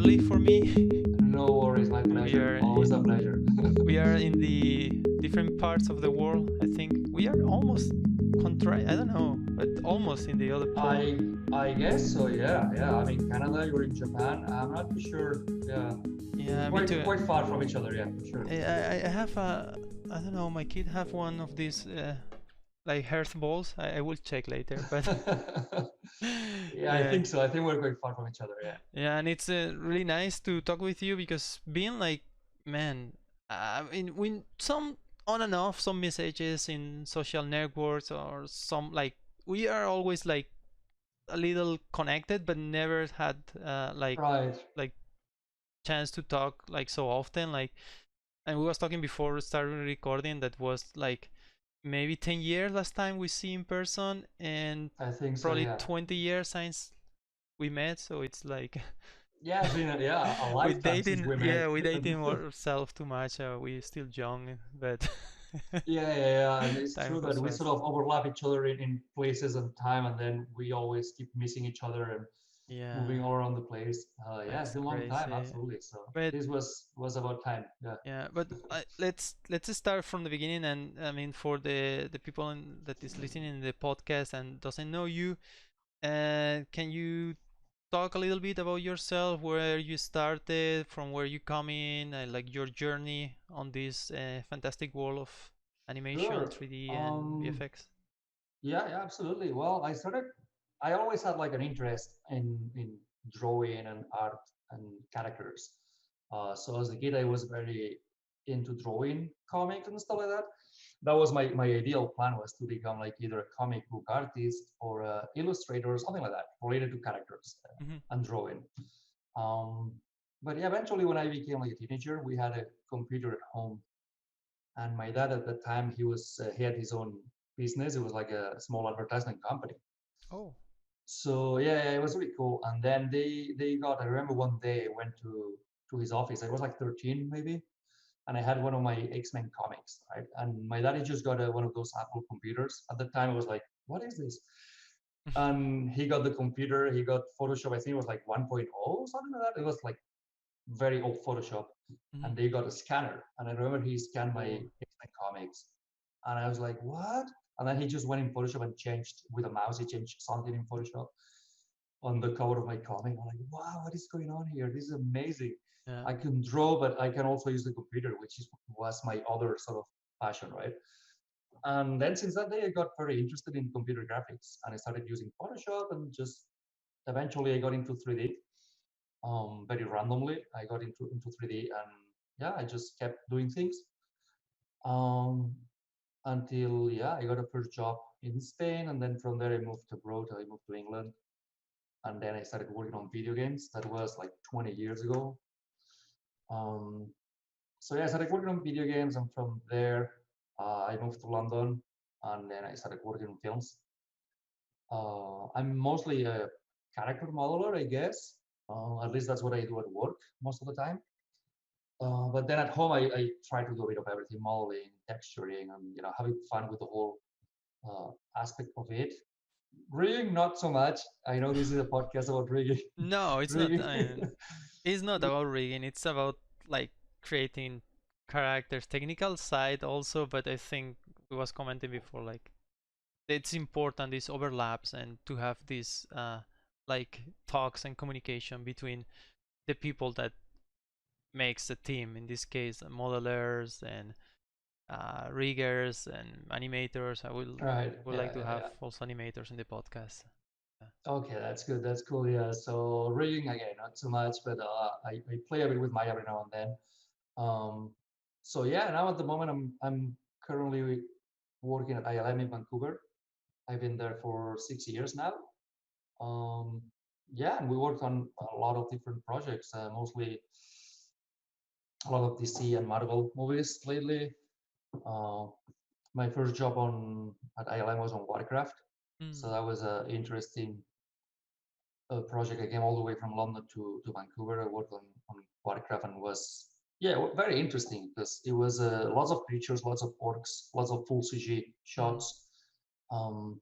early for me. No worries, my We pleasure. are Always a in pleasure. we are in the different parts of the world. I think we are almost I don't know, but almost in the other pole. I guess so. Yeah, yeah. I'm in Canada. You're in Japan. I'm not too sure. Yeah, Yeah, me quite too. quite far from each other. Yeah, for sure. I have a I don't know. My kid have one of these like hearth balls. I will check later, but Yeah, I yeah, think so. I think we're quite far from each other. Yeah. yeah, and it's really nice to talk with you because being like, man, I mean, when some on and off some messages in social networks or some like we are always like a little connected, but never had Right. like chance to talk like so often. Like, and we was talking before starting recording that was like maybe 10 years last time we see in person and I think so. probably Yeah. 20 years since we met, so it's like Yeah, it's been a we lifetime since dating, we met. yeah, we dating ourselves too much. We still young, but Yeah, yeah, yeah. And it's time true goes that we sort fast. of overlap each other in places and time, and then we always keep missing each other and Yeah, moving all around the place. Yeah, it's that's been a long time, crazy. absolutely. So But this was about time. Yeah. yeah, but let's start from the beginning. And I mean, for the people that is listening in the podcast and doesn't know you, can you talk a little bit about yourself, where you started, from where you come in, like your journey on this fantastic world of animation, Sure. 3D, and VFX? Yeah, yeah, absolutely. Well, I always had like an interest in drawing and art and characters. So as a kid, I was very into drawing comics and stuff like that. That was my ideal plan, was to become like either a comic book artist or a illustrator or something like that related to characters Hmm. and drawing. Um, but yeah, eventually when I became like a teenager, we had a computer at home, and my dad at the time, he had his own business. It was like a small advertisement company. Oh. So yeah, yeah, it was really cool. And then they got. I remember one day I went to his office. I was like 13 maybe, and I had one of my X-Men comics, right? And my daddy just got one of those Apple computers. At the time, I was like, what is this? And he got the computer. He got Photoshop. I think it was like 1.0 or something like that. It was like very old Photoshop, Hmm. and they got a scanner. And I remember he scanned my Cool. X-Men comics, and I was like, what? And then he just went in Photoshop and changed with a mouse. He changed something in Photoshop on the cover of my comic. I'm like, wow, what is going on here? This is amazing. Yeah. I can draw, but I can also use the computer, which was my other sort of passion, right? And then since that day, I got very interested in computer graphics, and I started using Photoshop, and just eventually I got into 3D. Very randomly, I got into 3D, and yeah, I just kept doing things. Um, until yeah, I got a first job in Spain, and then from there I moved abroad. I moved to England, and then I started working on video games. That was like 20 years ago. Um, so yeah, I started working on video games, and from there I moved to London, and then I started working on films. I'm mostly a character modeler, I guess. At least that's what I do at work most of the time. But then at home, I try to do a bit of everything: modeling, texturing, and having fun with the whole aspect of it. Rigging, not so much. I know this is a podcast about rigging. No, it's not. rigging. It's not about rigging. It's about like creating characters, technical side also. But I think we was commenting before, like it's important these overlaps and to have this like talks and communication between the people that makes the team. In this case, modelers and riggers and animators. I will Right. would Yeah, like to yeah, have yeah. also animators in the podcast. Yeah. Okay, that's good. That's cool. Yeah. So rigging again, not so much, but I play a bit with Maya every now and then. Um, so yeah, now at the moment I'm currently working at ILM in Vancouver. I've been there for 6 years now. Um, yeah, and we worked on a lot of different projects, mostly a lot of DC and Marvel movies lately. Uh, my first job on at ILM was on Warcraft, so Mm. that was an interesting project. I came all the way from London to Vancouver. I worked on Warcraft, and was yeah very interesting because it was lots of creatures, lots of orcs, lots of full CG Mm. shots, um,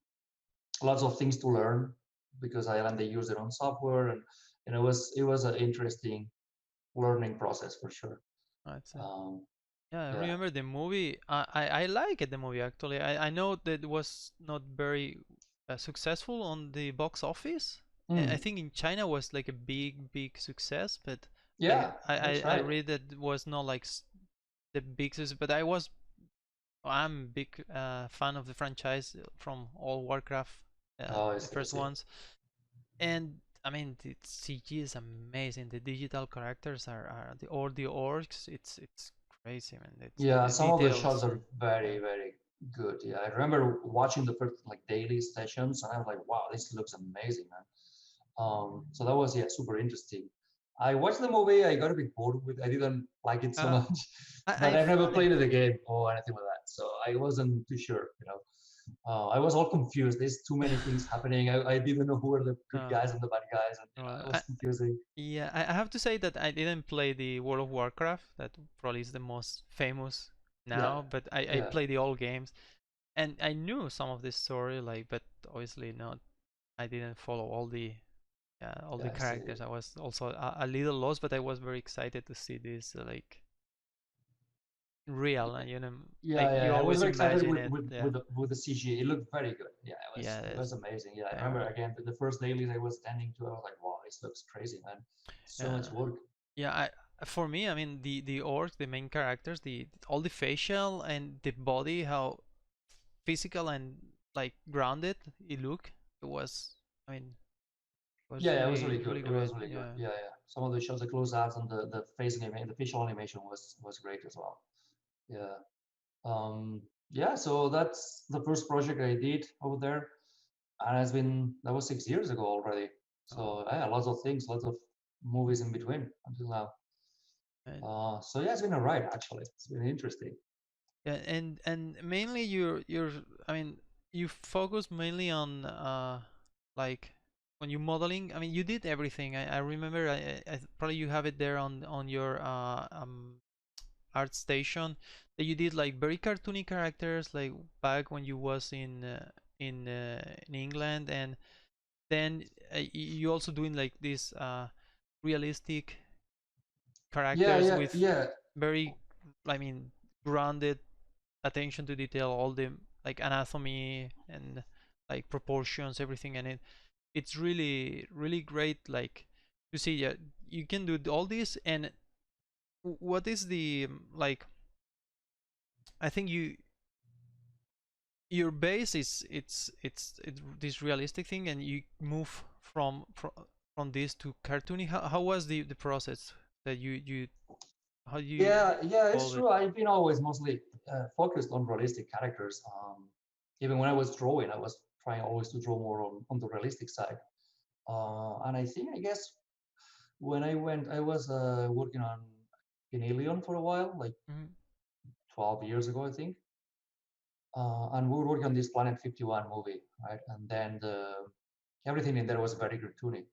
lots of things to learn because ILM they use their own software, and it was interesting learning process for sure. I'd say. Um, Yeah, I yeah. remember the movie. I like it, the movie actually. I know that it was not very successful on the box office. I Mm. think in China was like a big success, but Yeah, that's I right. read that it was not like the big success. But I'm a big fan of the franchise from all Warcraft, Oh, I the see, I first see. ones, and I mean the CG is amazing. The digital characters are all the orcs. It's crazy, man. It's Yeah, the some of the shots details. are Yeah, very good. Yeah, I remember watching the first like daily sessions, and I was like, wow, this looks amazing, man. So that was, yeah, super interesting. I watched the movie. I got a bit bored with. I didn't like it so uh, much, I but I I've never find played the game or anything like that, so I wasn't too sure. I was all confused. There's too many things happening. I didn't know who were the good uh, guys and the bad guys, and it was confusing. yeah, I have to say that I didn't play the World of Warcraft. That probably is the most famous Yeah, now, but I yeah, played the old games and I knew some of the story, like, but obviously not. I didn't follow all the yeah. I see. characters. I was also a little lost, but I was very excited to see this like real, and Yeah, like you yeah. I was always very excited imagine with it. with Yeah, with the, with the CG. It looked very good. Yeah, yeah, it was amazing. Yeah, I yeah, remember again the first dailies I was standing to. I was like, wow, this looks crazy, man. So yeah. much work. Yeah, for me, I mean the orcs, the main characters, the all the facial and the body, how physical and like grounded it looked. It was, I mean, it was Yeah, yeah, it was really good. really It was great. really good. Yeah. Yeah, yeah. Some of the shots, the close-ups and the face animation, the facial animation was great as well. Yeah. Um, yeah. So that's the first project I did over there, and that was 6 years ago already. Oh, So yeah, lots of things, lots of movies in between until now. and So yeah, it's been a ride actually. It's been interesting. yeah, and mainly I mean, you focus mainly on like when you modeling. I mean, you did everything. I remember. Probably you have it there on your art station that you did like very cartoony characters like back when you was in England, and then you also doing like this realistic Yeah, characters yeah, with yeah, very, I mean, grounded attention to detail, all the like anatomy and like proportions, everything, and it's really great like to see. Yeah, you can do all this. And what is the like, I think your base is it's this realistic thing, and you move from this to cartoony. How was the process that you how you yeah, yeah. It's evolve it? true. I've been always mostly focused on realistic characters. Even when I was drawing, I was trying always to draw more on the realistic side. And I think, I guess, when I was working on in Alien for a while, like Mm-hmm. 12 years ago, I think. And we were working on this Planet 51 movie, right? And then everything in there was very cartoony.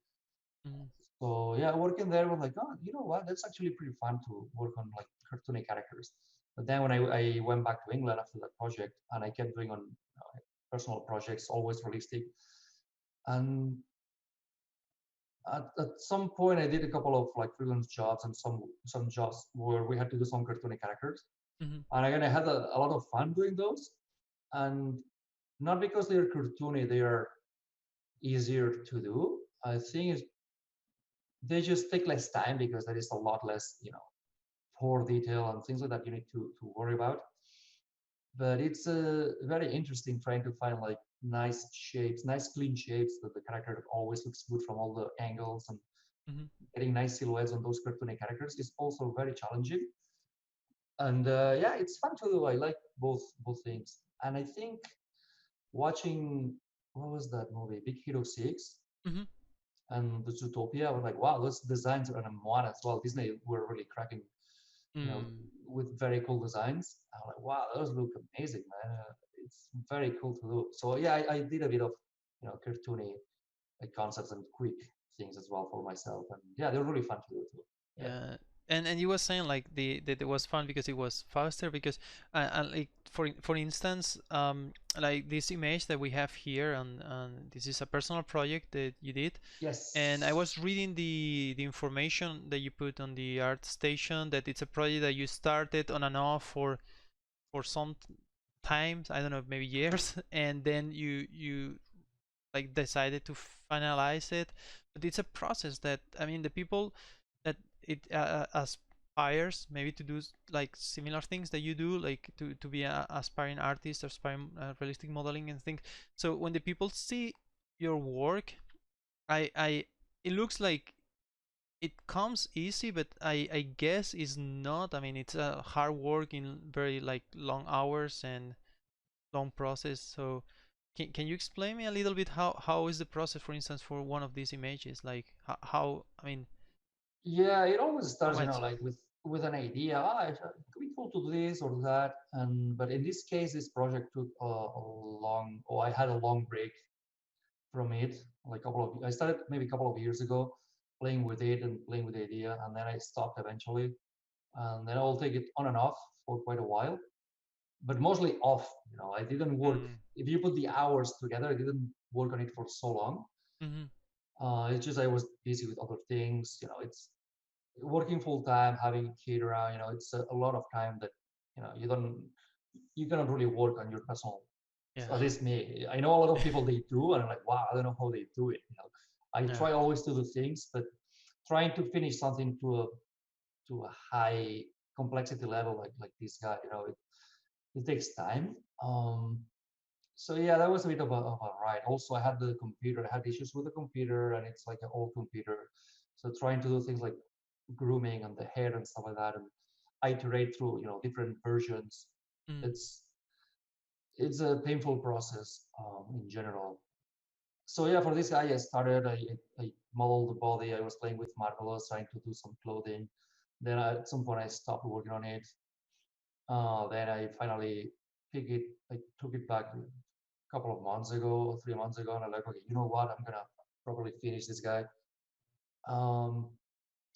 Mm-hmm. So yeah, working there was like, oh, you know what? That's actually pretty fun to work on like cartoony characters. But then when I went back to England after that project, and I kept doing on personal projects, always realistic. And at some point, I did a couple of like freelance jobs and some jobs where we had to do some cartoony characters. Mm-hmm. And again, I had a lot of fun doing those. And not because they're cartoony, they are easier to do. I think they just take less time because there is a lot less, poor detail and things like that you need to worry about. But it's very interesting trying to find like nice shapes, nice clean shapes that the character always looks good from all the angles, and Mm-hmm. getting nice silhouettes on those cartoony characters is also very challenging. And yeah, it's fun to do. I like both things. And I think watching, what was that movie, Big Hero 6 Mm-hmm. and the Zootopia, I was like, wow, those designs are, and Moana as well. Disney were really cracking, Mm. with very cool designs. I'm like, wow, those look amazing, man. It's very cool to do. So yeah, I did a bit of, cartoony concepts and quick things as well for myself, and yeah, they're really fun to do too. Yeah. Yeah. And you were saying like that it was fun because it was faster because like for instance like this image that we have here and this is a personal project that you did, and I Yes. was reading the information that you put on the art station that it's a project that you started on and off for some times, I don't know, maybe years, and then you like decided to finalize it. But it's a process that, I mean, the people that it aspires maybe to do like similar things that you do, like to be a aspiring artist, aspiring realistic modeling and things. So when the people see your work, I it looks like it comes easy, but I guess it's not. I mean, it's a hard work in very like long hours and long process. So can you explain me a little bit how is the process, for instance, for one of these images? Like how, I mean, Yeah, it always how starts, much? like with an idea. It could be cool to do this or that, and but in this case, this project took a long. Oh, I had a long break from it. Like I started maybe a couple of years ago, playing with it and playing with the idea, and then I stopped eventually, and then I'll take it on and off for quite a while, but mostly off. I didn't work. Mm, If you put the hours together, I didn't work on it for so long. mm-hmm. It's just I was busy with other things. It's working full time, having a kid around. It's a lot of time that you cannot really work on your personal. Yeah, At least me. I know a lot of people they do, and I'm like, wow, I don't know how they do it. I yeah, try always to do things, but trying to finish something to a high complexity level like this guy, it takes time. So yeah, that was a bit of a ride. Also, I had the computer. I had issues with the computer, and it's like an old computer. So trying to do things like grooming and the hair and stuff like that, and iterate through different versions. mm, It's it's a painful process in general. So yeah, for this guy, I started. I modeled the body. I was playing with marvelous, trying to do some clothing. Then at some point, I stopped working on it. Then I finally pick it. I took it back couple of months ago, 3 months ago, and I'm like, okay, you know what? I'm gonna probably finish this guy. Um,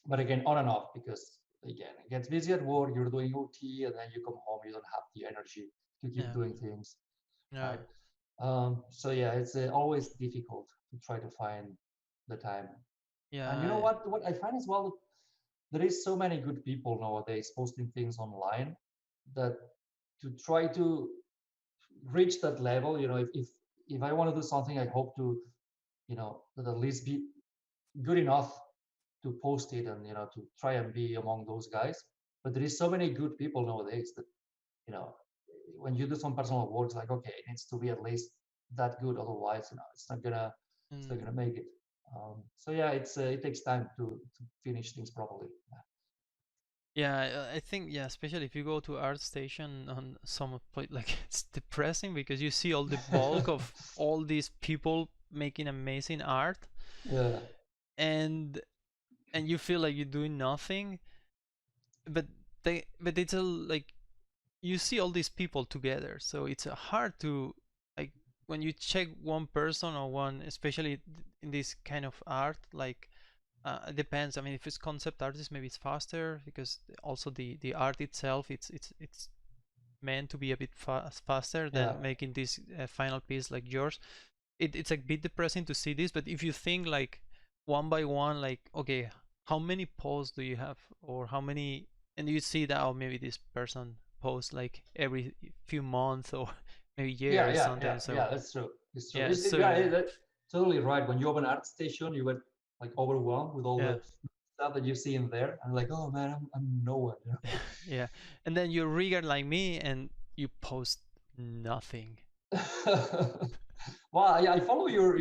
but again, on and off because again, it gets busy at work. You're doing OT, and then you come home, you don't have the energy to keep yeah, doing things, yeah, right? So yeah, it's always difficult to try to find the time. And you know yeah, what? What I find as well, there is so many good people nowadays posting things online that to try to reach that level, if I want to do something, I hope to that at least be good enough to post it and to try and be among those guys. But there is so many good people nowadays that you know when you do some personal work, it's like okay, it needs to be at least that good. Otherwise, it's not mm, gonna make it. So yeah, it takes time to finish things properly. yeah. I think, yeah, especially if you go to art station on some point, like it's depressing because you see all the bulk of all these people making amazing art, Yeah, and and you feel like you're doing nothing, but but it's a like you see all these people together, so it's hard to like when you check one person or one, especially in this kind of art, like it depends. I mean, if it's concept artist, maybe it's faster because also the art itself, it's meant to be a bit faster yeah, than making this final piece like yours. It's a bit depressing to see this, but if you think like one by one, like okay, how many posts do you have, or how many, and you see that, oh, maybe this person posts like every few months or maybe yeah, years yeah, yeah, sometimes. So yeah. That's true. It's true. yeah, Yeah, so totally right. When you open art station, you get like overwhelmed with all yeah, the stuff that you see in there, and like, oh man, I'm no one. yeah, and then you're rigger like me and you post nothing. Well, I follow your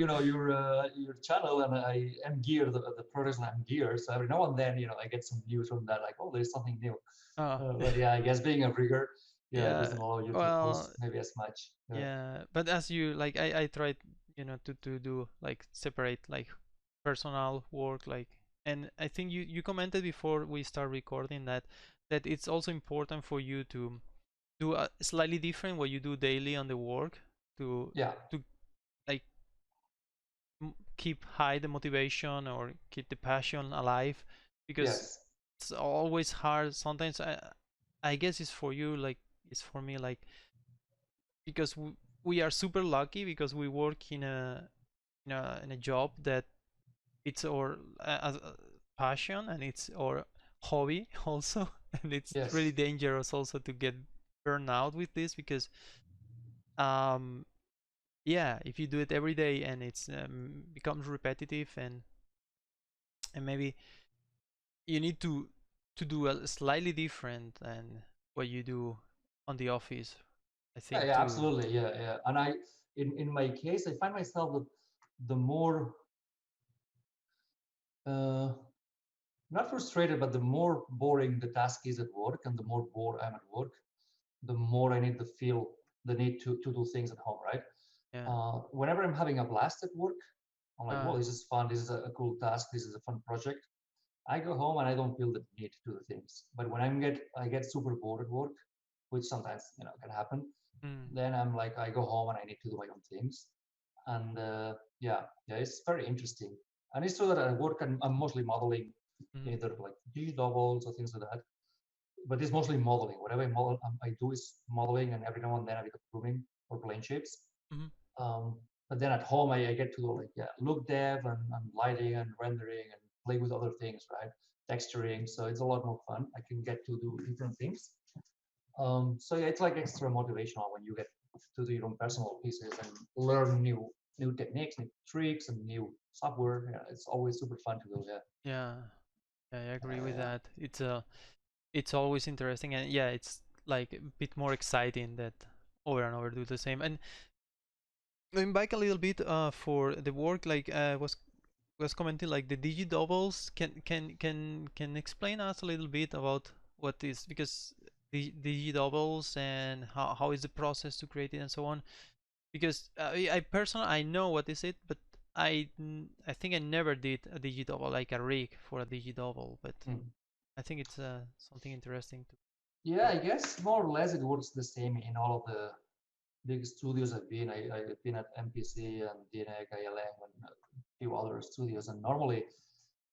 channel, and I am geared the progress, and I'm geared. So every now and then, I get some news from that, like, oh, there's something new. Oh, But yeah, I guess being a rigger, yeah, it yeah. doesn't allow you to Well, post maybe as much. Yeah, yeah, but as you like, I tried, to do like separate like personal work, like, and I think you commented before we start recording that it's also important for you to do a slightly different what you do daily on the work to yeah, to like keep high the motivation or keep the passion alive because yes, it's always hard. Sometimes I guess it's for you like it's for me like because we are super lucky because we work in a job that it's our passion and it's our hobby also, and it's really Yes. dangerous also to get burned out with this because um yeah, if you do it every day and it's becomes repetitive and maybe you need to do a slightly different than what you do on the office, I Yeah, think yeah, too. absolutely. Yeah, yeah. And in my case, I find myself that the more, uh, not frustrated, but the more boring the task is at work, and the more bored I'm at work, the more I need to feel the need to do things at home, right? Yeah. Whenever I'm having a blast at work, I'm like, uh well, this is fun. This is a cool task. This is a fun project. I go home and I don't feel the need to do the things. But when I get super bored at work, which sometimes can happen, mm, then I'm like I go home and I need to do my own things. And yeah, yeah, it's very interesting. And it's true that at work I'm mostly modeling mm, either like D doubles or things like that. But it's mostly modeling. Whatever I do is modeling, and every now and then a bit of pruning or plane shapes. mm, Um, but then at home, I get to do like look dev and lighting and rendering and play with other things, right? Texturing. So it's a lot more fun. I can get to do different things. So yeah, it's like extra motivational when you get to do your own personal pieces and learn new techniques, new tricks, and new software. Yeah, it's always super fun to do. Yeah, yeah, yeah, I agree with yeah. that. It's always interesting, and yeah, it's like a bit more exciting that over and over do the same. And going back a little bit for the work, like was commenting like the digi doubles. Can explain us a little bit about what is because the digi doubles and how is the process to create it and so on. Because I personally I know what is it, but I think I never did a digi double like a rig for a digi double, but Mm. I think it's something interesting to Yeah, know. I guess more or less it works the same in all of the big studios I've been. I've been at MPC and DNEG, ILM, and a few other studios. And normally,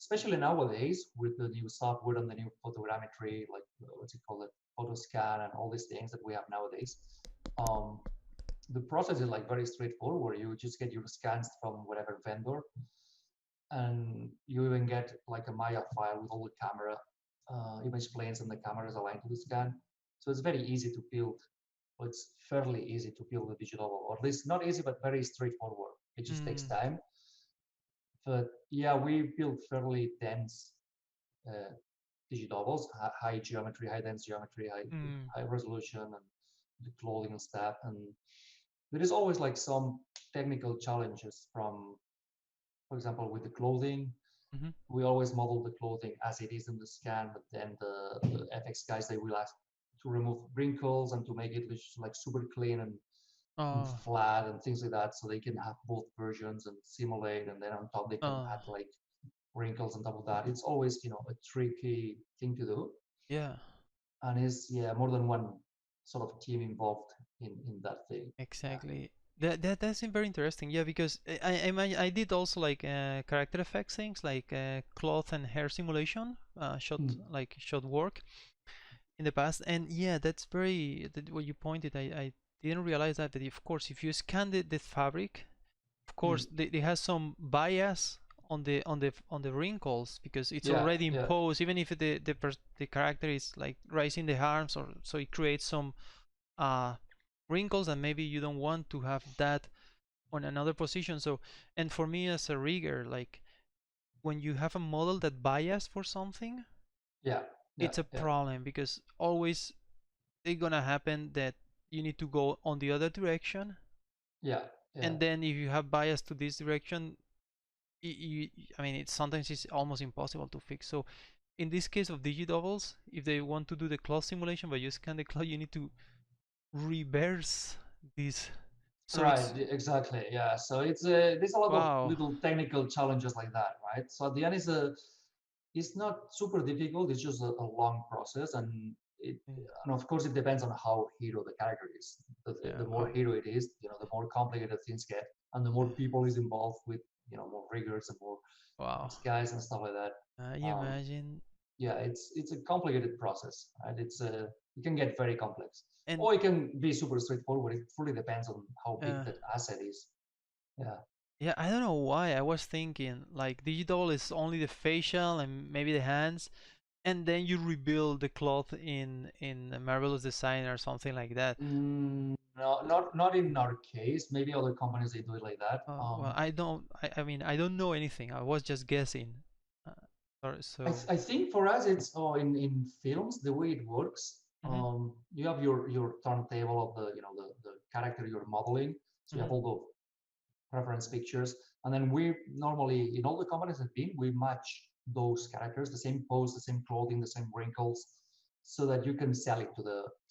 especially nowadays, with the new software and the new photogrammetry, like what's it called, photo scan, and all these things that we have nowadays, um, the process is like very straightforward. You just get your scans from whatever vendor, and you even get like a Maya file with all the camera image planes and the cameras aligned to the scan. So it's very easy to build. Well, it's fairly easy to build a digital, or at least not easy, but very straightforward. It just takes Mm, time. But yeah, we build fairly dense uh, digidoubles, high geometry, high dense geometry, mm, high resolution, and the clothing and stuff. And there is always like some technical challenges from, for example, with the clothing. mm-hmm. We always model the clothing as it is in the scan, but then the FX guys, they will ask to remove wrinkles and to make it like super clean and Oh, flat and things like that, so they can have both versions and simulate, and then on top they can oh, add like wrinkles on top of that. It's always a tricky thing to do, yeah, and is more than one sort of team involved in that thing. Yeah. exactly. That seems very interesting. Yeah, because I did also like character effects things like cloth and hair simulation, Mm. shot work in the past. And yeah, that's very what you pointed. I didn't realize that of course if you scan the fabric, of Mm. course they has some bias on the wrinkles because it's Yeah, already yeah, imposed, even if the character is like raising the arms, or so it creates some uh wrinkles, and maybe you don't want to have that on another position. So, and for me as a rigger, like when you have a model that bias for something, yeah, yeah, it's a yeah, problem because always it's gonna happen that you need to go on the other direction, yeah, yeah. and then if you have bias to this direction, I mean, it's sometimes it's almost impossible to fix. So in this case of digidoubles, if they want to do the cloth simulation but you scan the cloth, you need to reverse this. So Right, it's exactly. Yeah. So it's there's a lot of wow. little technical challenges like that, right? So at the end, it's not super difficult. It's just a long process, Mm, and of course it depends on how hero the character is. yeah. The more hero it is, the more complicated things get, and the more people is involved with more riggers and more Wow. guys and stuff like that. You Um, imagine? yeah, it's a complicated process, right? It can get very complex, And or it can be super straightforward. It fully depends on how big uh, that asset is. Yeah. yeah, I don't know why I was thinking like digital is only the facial and maybe the hands, and then you rebuild the cloth in a Marvelous Design or something like that. No, not in our case. Maybe other companies they do it like that. Well, I mean, I don't know anything. I was just guessing. Uh, sorry, so. I think for us it's in films the way it works. Mhm, You have your turntable of the character you're modeling. So you have mhm, all the reference pictures, and then we normally in all the companies I've been we match those characters, the same pose, the same clothing, the same wrinkles, so that you can sell it to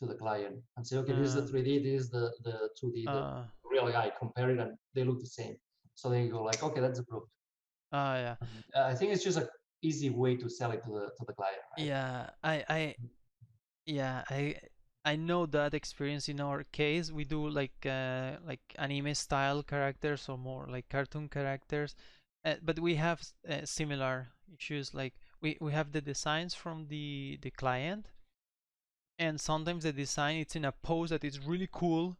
the client and say, okay, this is the uh, 3D, this is the 2D, the uh, real guy. Compare it, and they look the same. So then you go like, okay, that's approved. yeah, I think it's just a easy way to sell it to the client, right? yeah. Yeah, I know that experience. In our case, we do like anime style characters or more like cartoon characters, but we have similar issues. Like we have the designs from the client, and sometimes the design it's in a pose that is really cool.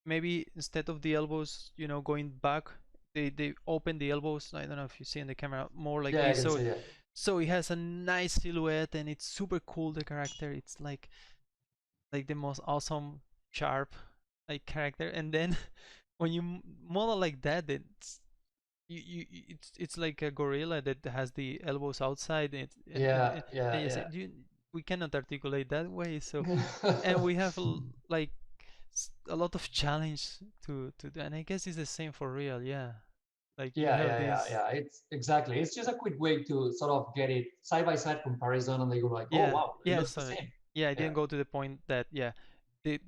Maybe instead of the elbows, going back, they open the elbows. I don't know if you see in the camera more like Yeah, I this. can So see it. so it has a nice silhouette and it's super cool. The character, it's like the most awesome sharp like character, and then when you model like that, it's like a gorilla that has the elbows outside, Yeah, and you yeah, say, we cannot articulate that way. So yeah. and we have like a lot of challenge to do, and I guess it's the same for real. Yeah, like you have this. Yeah. It's exactly. It's just a quick way to sort of get it side by side comparison, and they go like, "Oh Yeah, wow, it yeah, looks the sorry. same." Yeah, I Yeah, didn't go to the point that, yeah, the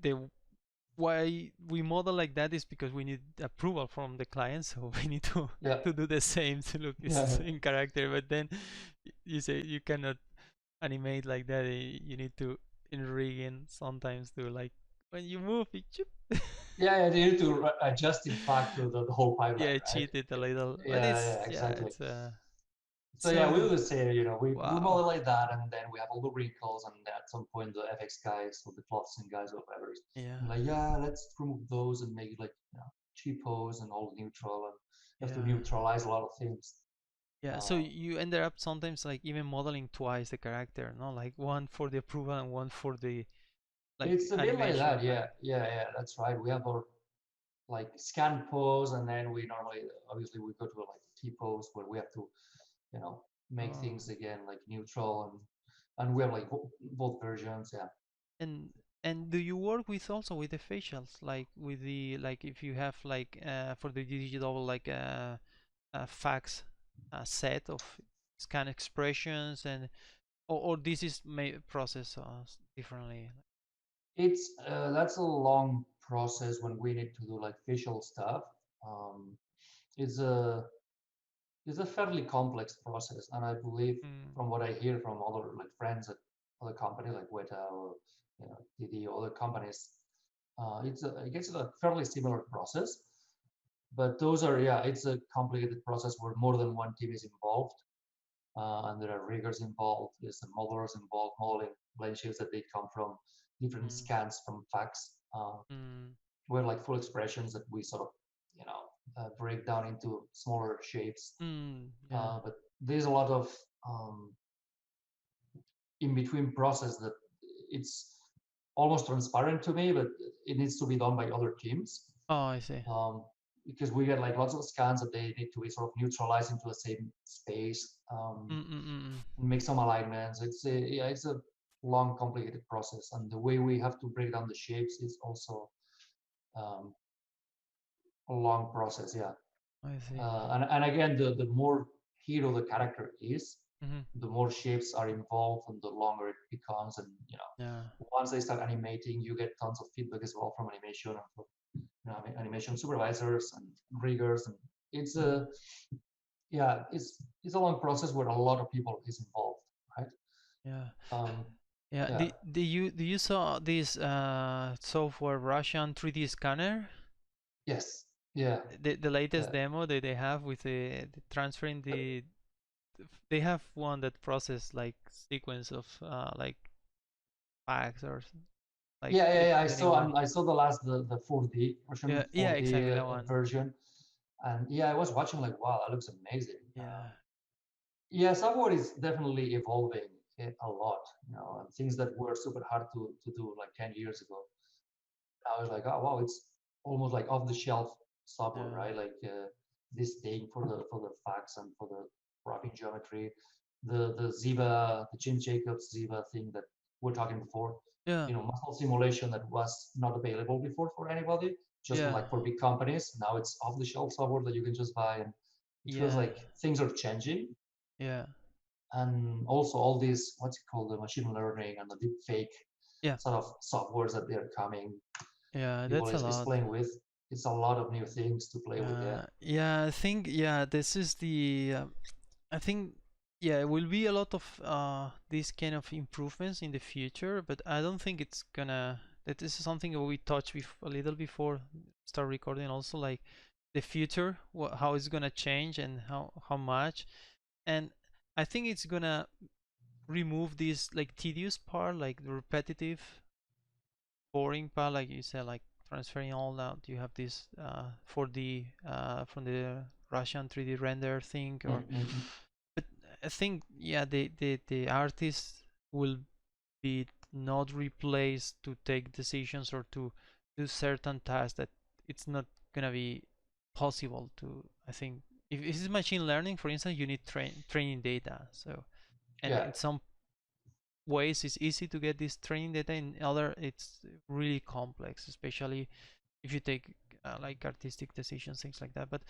why we model like that is because we need approval from the client, so we need to yeah, to do the same to look the yeah, same character. But then you say you cannot animate like that. You need to in rigging sometimes to like when you move it. yeah. They need to adjust, in fact, to the whole Yeah, pipeline, I right? cheated a little, but Yeah, it's yeah, yeah, exactly. it's So yeah, we a do the same. We wow. model like that, and then we have all the wrinkles, and at some point the FX guys or the clothing guys or whatever, Yeah, I'm like, yeah, let's remove those and make it like cheapos and all neutral, and you have to yeah. neutralize a lot of things. Yeah, so Um, you ended up sometimes like even modeling twice the character, no? Like one for the approval and one for the like it's a bit like animation, that, right? yeah. That's right. We have our like scan pose, and then we normally, obviously, we go to like T pose where we have to, make Oh. things again like neutral, and we have like both versions, yeah. And and do you work with also with the facials, like with the like if you have like for the digital like a fax set of scan expressions and or this is may process differently. It's that's a long process when we need to do like facial stuff. Um, it's a it's a fairly complex process, and I believe Mm, from what I hear from other like friends at other companies like Weta or DD or other companies, I guess it's a fairly similar process. But those are yeah, it's a complicated process where more than one team is involved, and there are riggers involved. There's some modelers involved, modeling blend shapes that they come from different mm, scans from fax. mm, We have like full expressions that we sort of break down into smaller shapes. yeah. But there's a lot of um, in between process that it's almost transparent to me, but it needs to be done by other teams, Oh, I see. um, because we get like lots of scans that they need to be sort of neutralized into the same space, Mm. and make some alignments. It's a long, complicated process, and the way we have to break down the shapes is also um, a long process. Yeah. I see. And again, the more hero the character is, Mm-hmm. the more shapes are involved and the longer it becomes. And Yeah. once they start animating, you get tons of feedback as well from animation and from animation supervisors and riggers. And it's Mm-hmm. a yeah, it's a long process where a lot of people is involved, right? Yeah. Um, Yeah. yeah. Do you saw this software Russian 3D scanner? Yes. Yeah. The latest Yeah. demo that they have with the transferring the they have one that process like sequence of like facts or like Yeah, yeah, yeah. I the new saw one. I saw the last the 4D Yeah, version, yeah, 4D exactly that one. version, and yeah, I was watching like, wow, that looks amazing. Yeah, Yeah, software is definitely evolving a lot. You know, and things that were super hard to do like 10 years ago. I was like, oh wow, it's almost like off the shelf software, yeah, right? Like this thing for the facts and for the graphing geometry, the Ziva, the Jim Jacobs Ziva thing that we're talking before. yeah, You know, muscle simulation that was not available before for anybody, just for yeah, like for big companies. Now it's off the shelf software that you can just buy, and it feels yeah, like things are changing. yeah, And also all these what's it called, the machine learning and the deep fake yeah, sort of softwares that they're coming yeah. people That's a is lot. playing with. It's a lot of new things to play with. Yeah, Yeah, I think yeah, this is the. I think yeah, it will be a lot of these kind of improvements in the future, but I don't think it's gonna. That is something that we touched a little before start recording. Also, like the future, how it's gonna change and how much. And I think it's gonna remove this like tedious part, like the repetitive, boring part, like you said, like transferring all that. You have this 4D from the Russian 3D render thing, or mm-hmm. but I think yeah, the artist will be not replaced to take decisions or to do certain tasks that it's not gonna be possible to. I think if this is machine learning, for instance, you need training data. So and Yeah, in some ways it's easy to get this training data. In other, it's really complex, especially if you take like artistic decisions, things like that. But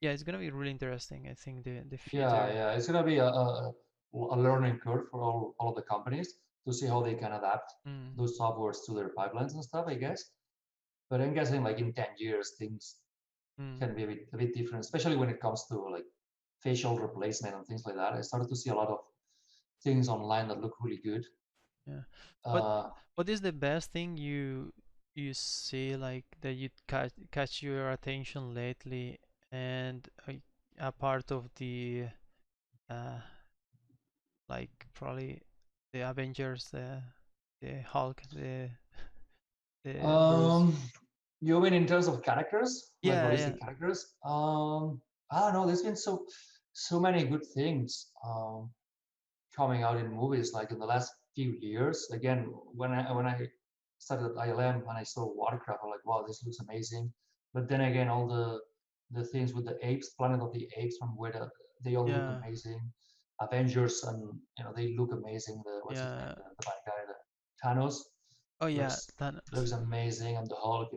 yeah, it's gonna be really interesting. I think the yeah, future. yeah. It's gonna be a learning curve for all of the companies to see how they can adapt Mm, those softwares to their pipelines and stuff, I guess. But I'm guessing like in 10 years things mm, can be a bit different, especially when it comes to like facial replacement and things like that. I started to see a lot of things online that look really good. yeah. What Uh, what is the best thing you see like that you catch your attention lately, and a part of the uh like probably the Avengers, the Hulk, the Bruce. um, you mean in terms of characters, like Yeah, yeah, realistic characters? I don't know. There's been so many good things coming out in movies, like in the last few years. Again, when I started at ILM and I saw Watercraft, I'm like, wow, this looks amazing. But then again, all the things with the apes, Planet of the Apes, from where they all look yeah, amazing. Avengers, and they look amazing. The what's his name, yeah. the bad guy, the Thanos Oh yeah, looks Thanos. looks amazing, and the Hulk,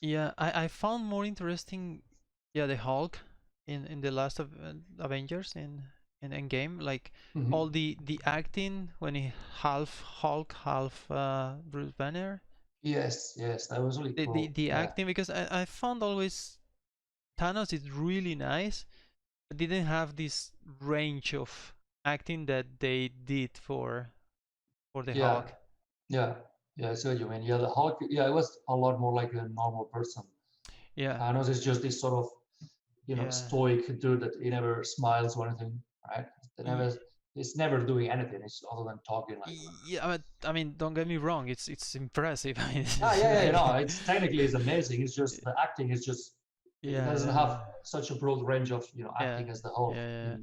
Yeah, I found more interesting, yeah, the Hulk in the last of Avengers in Endgame, like Mhm. all the acting when he half Hulk, half Bruce Banner. Yes, yes, that was really cool. The Yeah, acting, because I found always Thanos is really nice, but didn't have this range of acting that they did for the yeah, Hulk. yeah, yeah. I see what you mean. Yeah, the Hulk. Yeah, it was a lot more like a normal person. Yeah, Thanos is just this sort of yeah. stoic dude that he never smiles or anything, right? They Y- never, he's never doing anything. It's other than talking like. Yeah, but I mean, don't get me wrong. It's impressive. I mean, it's Ah, just yeah, yeah, like, it's technically it's amazing. It's just the acting is just it doesn't yeah, have such a broad range of yeah, acting as the Hulk yeah,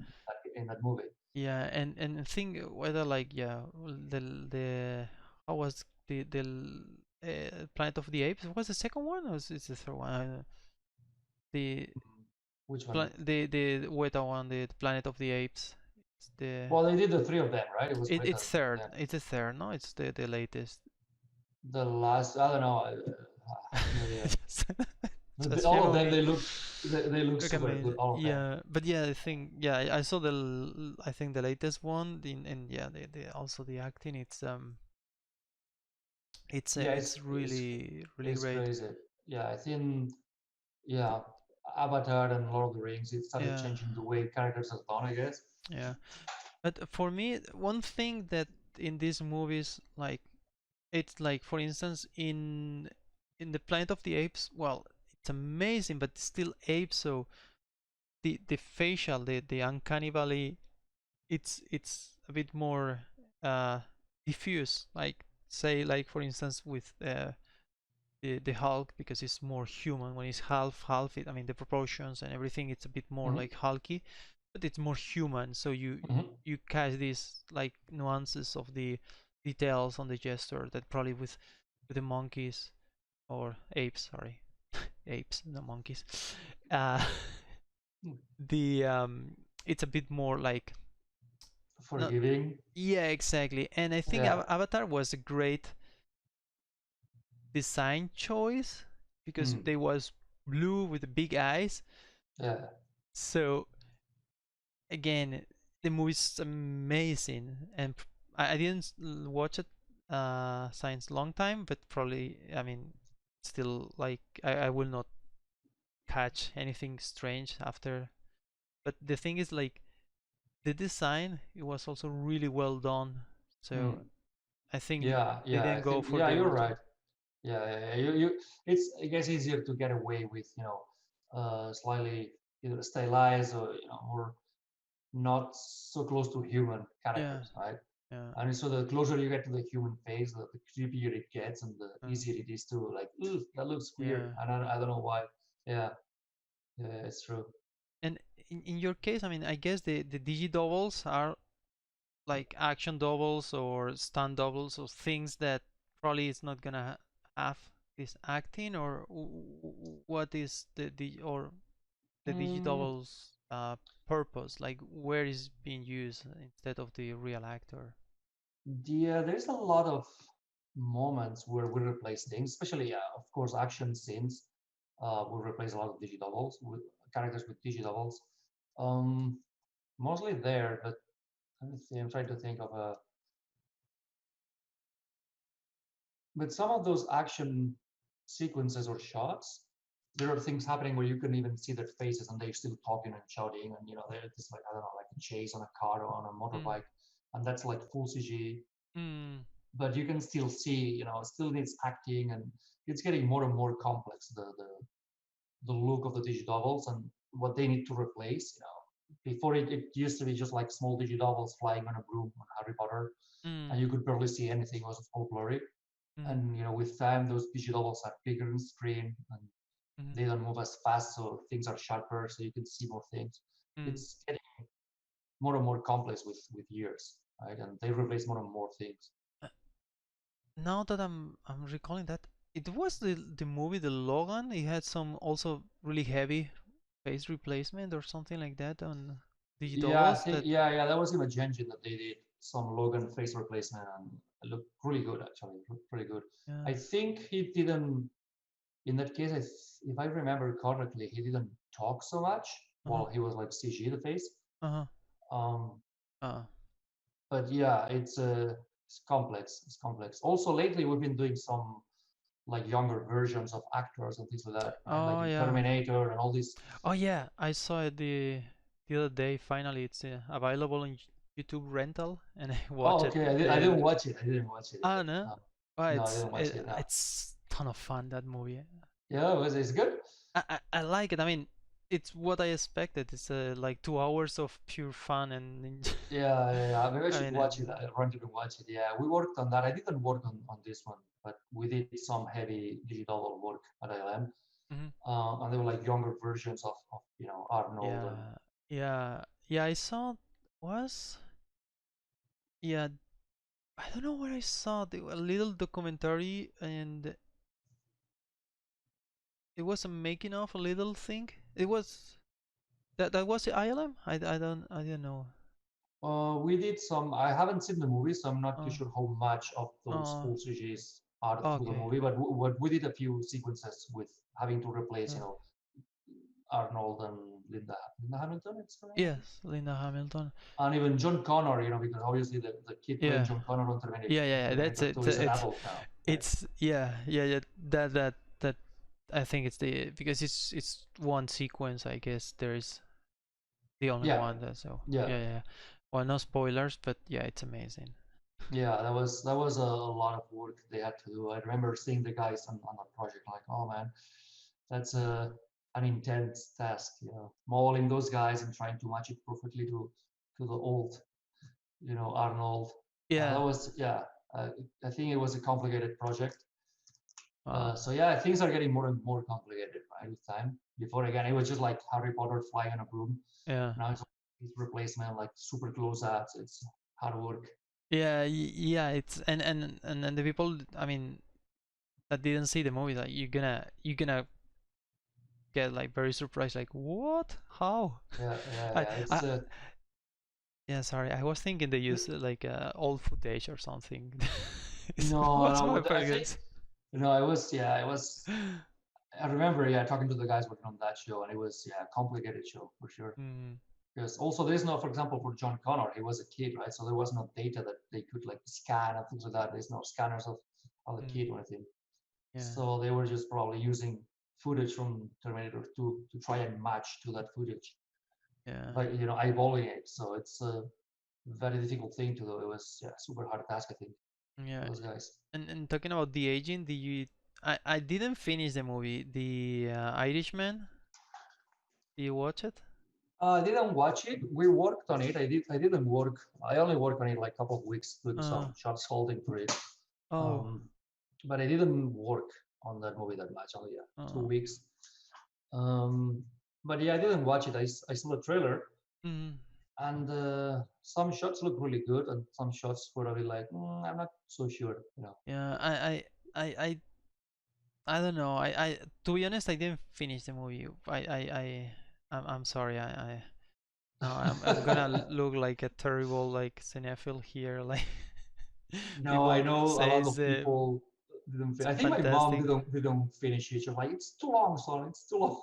in that movie. yeah. And think whether like yeah, the how was the Planet of the Apes? What was the second one, or is it the third one? The Mhm. Which one? the Weta one, the Planet of the Apes. It's the Well, they did the three of them, right? It was with it's the three of third. them. It's the third. No, it's the latest. The last, I don't know. I have no idea. just, just All shame of on them, me. they look Look super good. amazing. All of them. Yeah, but yeah, I think yeah, I saw I think the latest one in and yeah, the also the acting. Yeah, It's really really it's great. crazy. Yeah, I think yeah, Avatar and Lord of the Rings, it started Yeah, changing the way characters are done, I guess. yeah. But for me, one thing that in these movies, like it's like for instance in the Planet of the Apes, well, it's amazing, but it's still apes, so the facial, the uncanny valley it's a bit more uh diffuse. Like say like for instance with the Hulk, because it's more human when it's half. I mean the proportions and everything, it's a bit more Hmm. like hulky, but it's more human. So Hmm. you catch these like nuances of the details on the gesture that probably with the monkeys or apes, sorry, apes, no monkeys. Uh, the it's a bit more like not. Forgiving. Yeah, exactly. And I think Yeah. Avatar was a great design choice because Mm. they was blue with the big eyes. Yeah. So again, the movie's amazing, and I didn't watch it since long time, but probably I mean still like I will not catch anything strange after. But the thing is like the design, it was also really well done. So Mm. I think Yeah. they Yeah. I didn't go think. for Yeah, the you're ultra. right. Yeah. Yeah. Yeah. You. It's, I guess, easier to get away with, slightly either stylized or, or not so close to human Yeah, characters, right? yeah, And so the closer you get to the human face, the creepier it gets, and the uh, easier it is to like, ooh, that looks weird. yeah. I don't know why. Yeah, yeah, it's true. And in your case, I mean, I guess the digi doubles are like action doubles or stunt doubles or things that probably is not gonna have this acting, or what is the or the digi Mm, doubles purpose, like where is being used instead of the real actor. yeah, there's a lot of moments where we replace things, especially, of course, action scenes. We replace a lot of digidoubles with characters with digidoubles. Um, Mostly there, but let me see. I'm trying to think of a. But some of those action sequences or shots, there are things happening where you can even see their faces and they're still talking and shouting, and they're just like, I don't know, like a chase on a car or on a Mm, motorbike, and that's like full CG. mm, But you can still see, it still needs acting, and it's getting more and more complex. The look of the digidoubles and what they need to replace. Before it used to be just like small digidoubles flying on a broom on Harry Potter, and mm, you could barely see anything. It was all blurry. mm, And with time, those digidoubles are bigger on screen, and mm, they don't move as fast, so things are sharper, so you can see more things. mm. It's getting more and more complex with years, right? And they replace more and more things. Uh, Now that I'm recalling that, it was the movie The Logan. It had some also really heavy face replacement or something like that on Yeah, I digidoubles think, that. yeah, that was Image Engine that they did some Logan face replacement, and it looked really good, actually. It looked pretty good. Yeah. I think he didn't, in that case, if I remember correctly, he didn't talk so much Uh-huh. while he was like CG the face. Uh-huh. Um, Uh. but yeah, it's complex. It's complex. Also, lately we've been doing some like younger versions of actors and things like that, right? Like Oh in yeah. Terminator and all these. Oh yeah. I saw it the other day. Finally, it's available on YouTube rental, and I watched Oh, it. okay. I didn't watch it. I didn't watch it Ah yet. no. Oh, No, I didn't watch it. No. it's ton of fun, that movie. Yeah, it's good. I like it. I mean, it's what I expected. It's like 2 hours of pure fun and Yeah, yeah, yeah. Maybe I I should mean, watch it. I wanted to watch it. Yeah, we worked on that. I didn't work on this one, but we did some heavy digital work at ILM. mhm. And they were like younger versions of Arnold and Yeah, yeah. I saw was yeah. I don't know where I saw a little documentary, and it was a making of a little thing. It was that was the ILM. I don't know. we did some. I haven't seen the movie, so I'm not too Oh, sure how much of those oh, full CGs are through the okay. movie. But we did a few sequences with having to replace, Uh, Arnold and Linda Hamilton. It's her name, I think. yes, Linda Hamilton. And even John Connor, because obviously the kid playing Yeah, John Connor on Terminator, yeah. That's Terminator it. 2 is an adult now, right? It's yeah. That I think it's the because it's one sequence. I guess there is the only Yeah, one. That, so yeah, yeah. Well, no spoilers, but yeah, it's amazing. yeah. That was a lot of work they had to do. I remember seeing the guys on that project, like, oh man, that's an intense task, mauling those guys and trying to match it perfectly to the old. Arnold. That Yeah. was yeah. Uh, I think it was a complicated project. Wow. So yeah, things are getting more and more complicated, right, with time. Before again, it was just like Harry Potter flying on a broom. Yeah. Now it's like replacement, like super close ups. It's hard work. Yeah. Yeah. It's and the people. I mean, that didn't see the movie, like you're gonna get like very surprised, like what? How? Yeah, yeah, I yeah. I yeah. Sorry, I was thinking they use like old footage or something. No, What's no. my I think guess? it was yeah, it was. I remember yeah talking to the guys working on that show, and it was yeah a complicated show for sure. Mm, Because also there's no, for example, for John Connor, he was a kid, right? So there was no data that they could like scan and things like that. There's no scanners of the kid mm, or anything. yeah. So they were just probably using footage from Terminator 2 to try and match to that footage, Yeah. like eyeballing it. So it's a very difficult thing to do. It was yeah super hard task I think for Yeah. those guys. And talking about the aging, did you? I didn't finish the movie, the Irishman. Did you watch it? I didn't watch it. We worked on it. I didn't work. I only worked on it like a couple of weeks, doing Uh. some shots holding for it. Oh. Um, but I didn't work on that movie that much. Only yeah, Uh. 2 weeks. Um, but yeah, I didn't watch it. I saw the trailer, Mm, and some shots look really good, and some shots were a bit like I'm not so sure. yeah. I don't know. I to be honest, I didn't finish the movie. I'm sorry. Now I'm gonna look like a terrible like cinephile here. Like No, I people know a lot says of people didn't. it's I think my mom fantastic. didn't finish it. She's like, it's too long, son. It's too long.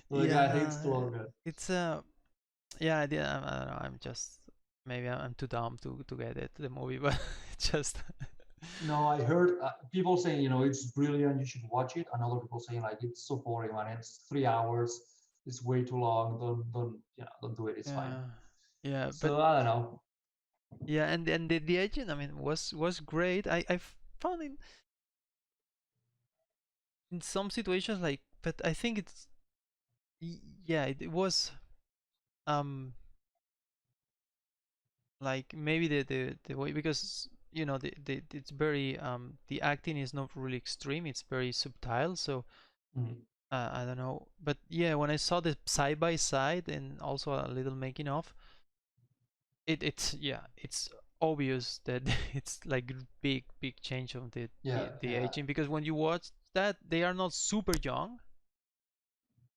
Like I think it's too Yeah, long. it's yeah. I don't know. I'm just maybe I'm too dumb to get it the movie, but it's just No, I heard people saying, it's brilliant. You should watch it. And other people saying like it's so boring, man. It's 3 hours. It's way too long. Don't do it. It's fine. yeah, yeah. But So I don't know. yeah, and the agent, I mean, was great. I found in some situations like, but I think it's yeah, it was um like maybe the way, because the it's very the acting is not really extreme, it's very subtle, so Mhm. I don't know, but yeah, when I saw the side by side and also a little making of it's yeah, it's obvious that it's like big change of Yeah, the yeah, aging, because when you watch that they are not super young,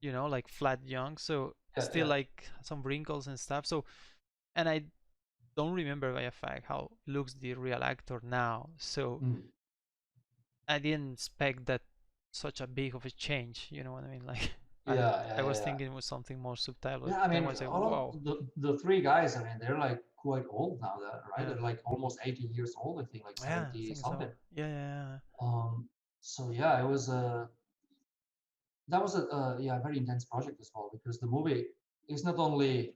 like flat young, so yeah, still yeah. like some wrinkles and stuff, so and I don't remember by a fact how looks the real actor now, so Mhm. I didn't expect that such a big of a change. You know what I mean? Like I Yeah, I yeah, was yeah. thinking it was something more subtle, but Yeah, I then mean, I said, all "Whoa, of the three guys, I mean, they're like quite old now, right? yeah, They're like almost 80 years old, I think, like yeah, I 70 think something. so, yeah, yeah, Um, so yeah, it was that was a yeah very intense project as well because the movie is not only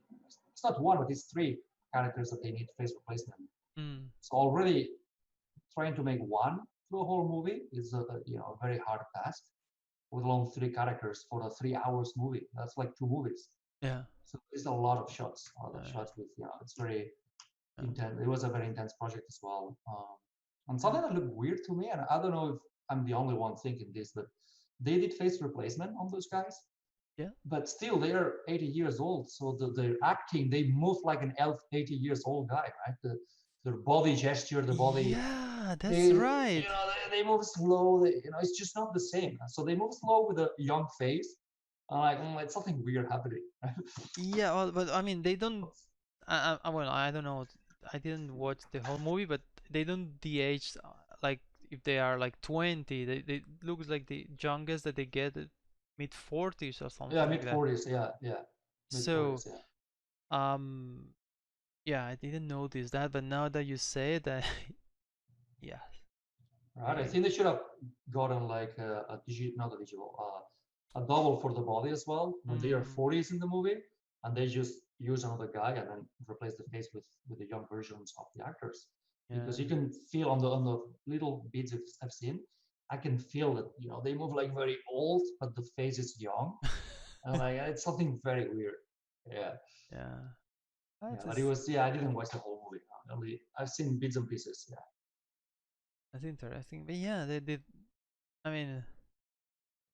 it's not one but it's three characters that they need face replacement. yeah. Mm, So already trying to make one to a whole movie is a very hard task with alone three characters for a 3 hours movie. That's like two movies. yeah, So it's a lot of uh, shots with it's very yeah, intense. It was a very intense project as well. And yeah, something that looked weird to me, and I don't know if I'm the only one thinking this, but they did face replacement on those guys, yeah. but still they are 80 years old. So their acting, they move like an elf 80 years old guy, right? Their body gesture, the body, Yeah, they that's right. they move slow. It's just not the same. So they move slow with a young face. I'm like, it's something weird happening. Yeah, well, but I mean, they don't. Well, I don't know. I didn't watch the whole movie, but they don't de-age like if they are like 20. They looks like the youngest that they get mid 40s or Yeah, something like mid that. 40s. Yeah, yeah, mid So 40s. Yeah. um yeah, I didn't notice that, but now that you say that, yeah, Right. I they think they should have gotten like not a digital, a double for the body as well when they are mm, 40s in the movie, and they just use another guy and then replace the face with the young versions of the actors, because yeah. you can feel on the little bits I've seen, I can feel that they move like very old, but the face is young, and like it's something very weird. Yeah. Yeah. Yeah, That's but it was I didn't watch the whole movie. Only I've seen bits and pieces. Yeah. that's interesting. But yeah, they did. I mean,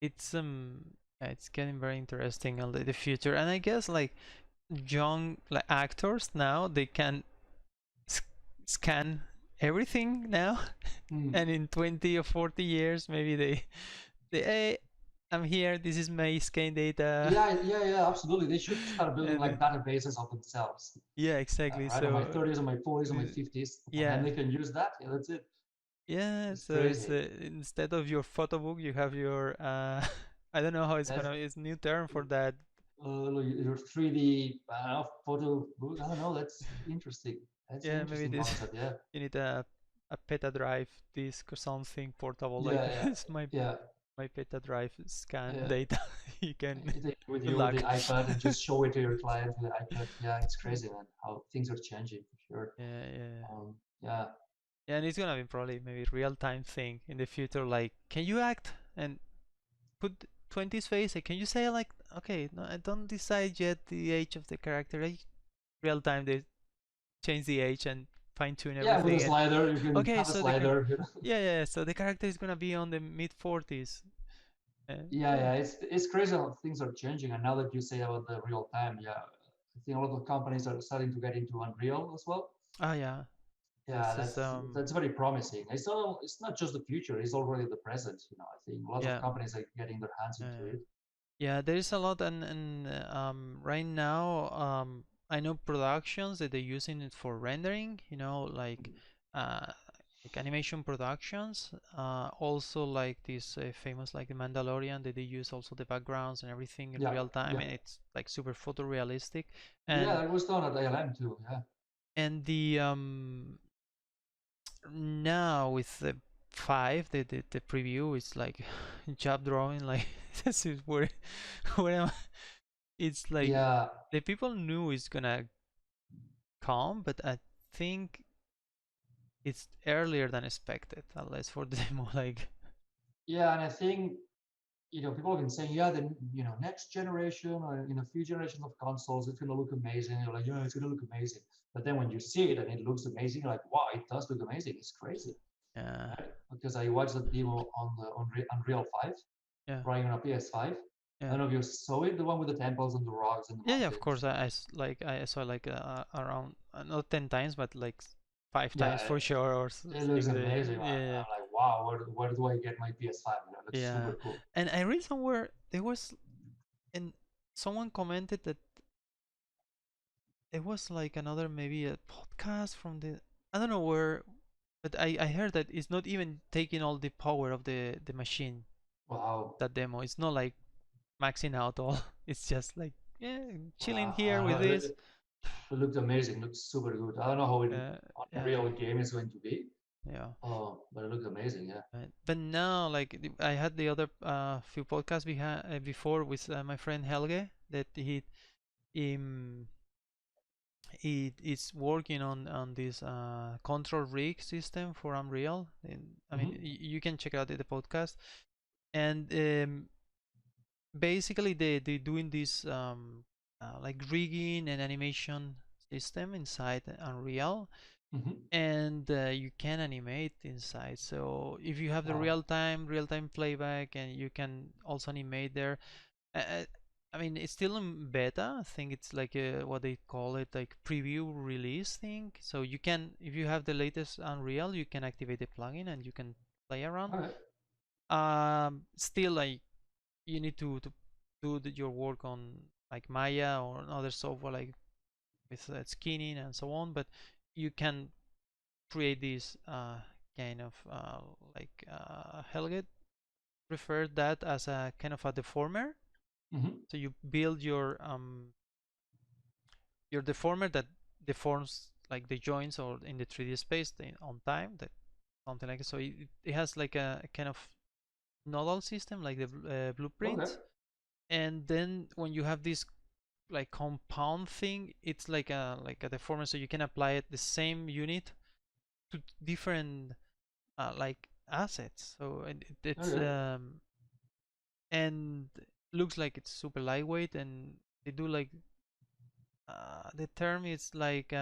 it's yeah, it's getting very interesting on the future, and I guess like young like actors now they can s- scan everything now, Mm. and in 20 or 40 years maybe they hey, I'm here. This is my scan data, Yeah, absolutely. They should start building and like databases of themselves, yeah, exactly. right? On my So 30s, on my 40s, on my the- 50s, and then yeah, they can use that. Yeah, that's it. yeah. It's So it's crazy. instead of your photo book, you have your I don't know how it's That's gonna. It's new term for that. your 3D photo book. I don't know. That's interesting. That's an Yeah, maybe interesting this concept. Yeah. you need a peta drive disk or something portable like Yeah, yeah, this. yeah. My peta drive scan Yeah. data. You can You take it with good you with the luck. iPad and just show it to your client with the iPad. Yeah, it's crazy, man. How things are changing for sure. Yeah, yeah. Yeah, Yeah, and it's gonna be probably maybe real time thing in the future. Like, can you act and put 20's face? Like, can you say like, okay, no, I don't decide yet the age of the character. Like, real time they change the age and fine tune yeah. With a everything. And slider, you can okay, have a so slider. yeah, yeah. So the character is gonna be on the mid 40's. Yeah, Yeah. yeah. It's crazy how things are changing. And now that you say about the real time, yeah, I think a lot of companies are starting to get into Unreal as well. Oh yeah. Yeah, This is that's very promising. It's not just the future; it's already the present. I think a lot of yeah. companies are getting their hands into Uh, it. yeah, there is a lot, and right now, I know productions that they're using it for rendering. Uh, like animation productions. Also, like this famous, like the Mandalorian, that they use also the backgrounds and everything in Yeah, real time, yeah, and it's like super photorealistic. yeah. And That was done at ALM too. Yeah. the now with the 5, the preview is like job drawing, like this is where it's like Yeah, the people knew it's gonna come, but I think it's earlier than expected, at least for the demo. Like, yeah, and I think people have been saying, yeah, the next generation or in a few generations of consoles, it's gonna look amazing. You're like, yeah, it's gonna look amazing. But then when you see it and it looks amazing, you're like, wow, it does look amazing. It's crazy, yeah, right? Because I watched the demo on the Unreal 5 yeah, running on a PS5. I yeah, don't know if you saw it, the one with the temples and the rocks and the yeah, yeah. Of mountains. course, like I saw like around not 10 times, but like 5 times Yeah, for sure, or it looks yeah, amazing, man. yeah, I'm like, wow, where do I get my PS5? It looks yeah. super cool. And I read somewhere there was, and someone commented that it was like another maybe a podcast from the I don't know where, but I heard that it's not even taking all the power of the machine. Wow. That demo, it's not like maxing out all. It's just like yeah, chilling Wow. here with this. It looked amazing. It looks super good. I don't know how Uh, Unreal yeah, game is going to be. yeah. Oh, but it looked amazing. Yeah. Right. But now, like I had the other few podcasts before with my friend Helge that um, he is working on this control rig system for Unreal. And I mean, Hmm. you can check out the podcast. And basically, they doing this like rigging and animation system inside Unreal, Hmm. and you can animate inside. So if you have the Wow. real time playback, and you can also animate there. Uh, I mean, it's still in beta. I think it's like what they call it, like preview release thing. So you can, if you have the latest Unreal, you can activate the plugin and you can play around. All right. Still, like you need to do your work on like Maya or other software like with skinning and so on. But you can create this kind of like Helget referred that as a kind of a deformer. Hmm. So you build your deformer that deforms like the joints or in the 3D space on time, that something like that. So it has like a kind of nodal system like the Okay. blueprints. And then when you have this like compound thing, it's like a deformer, so you can apply it the same unit to different like assets. So it's Okay. and looks like it's super lightweight, and they do like the term is like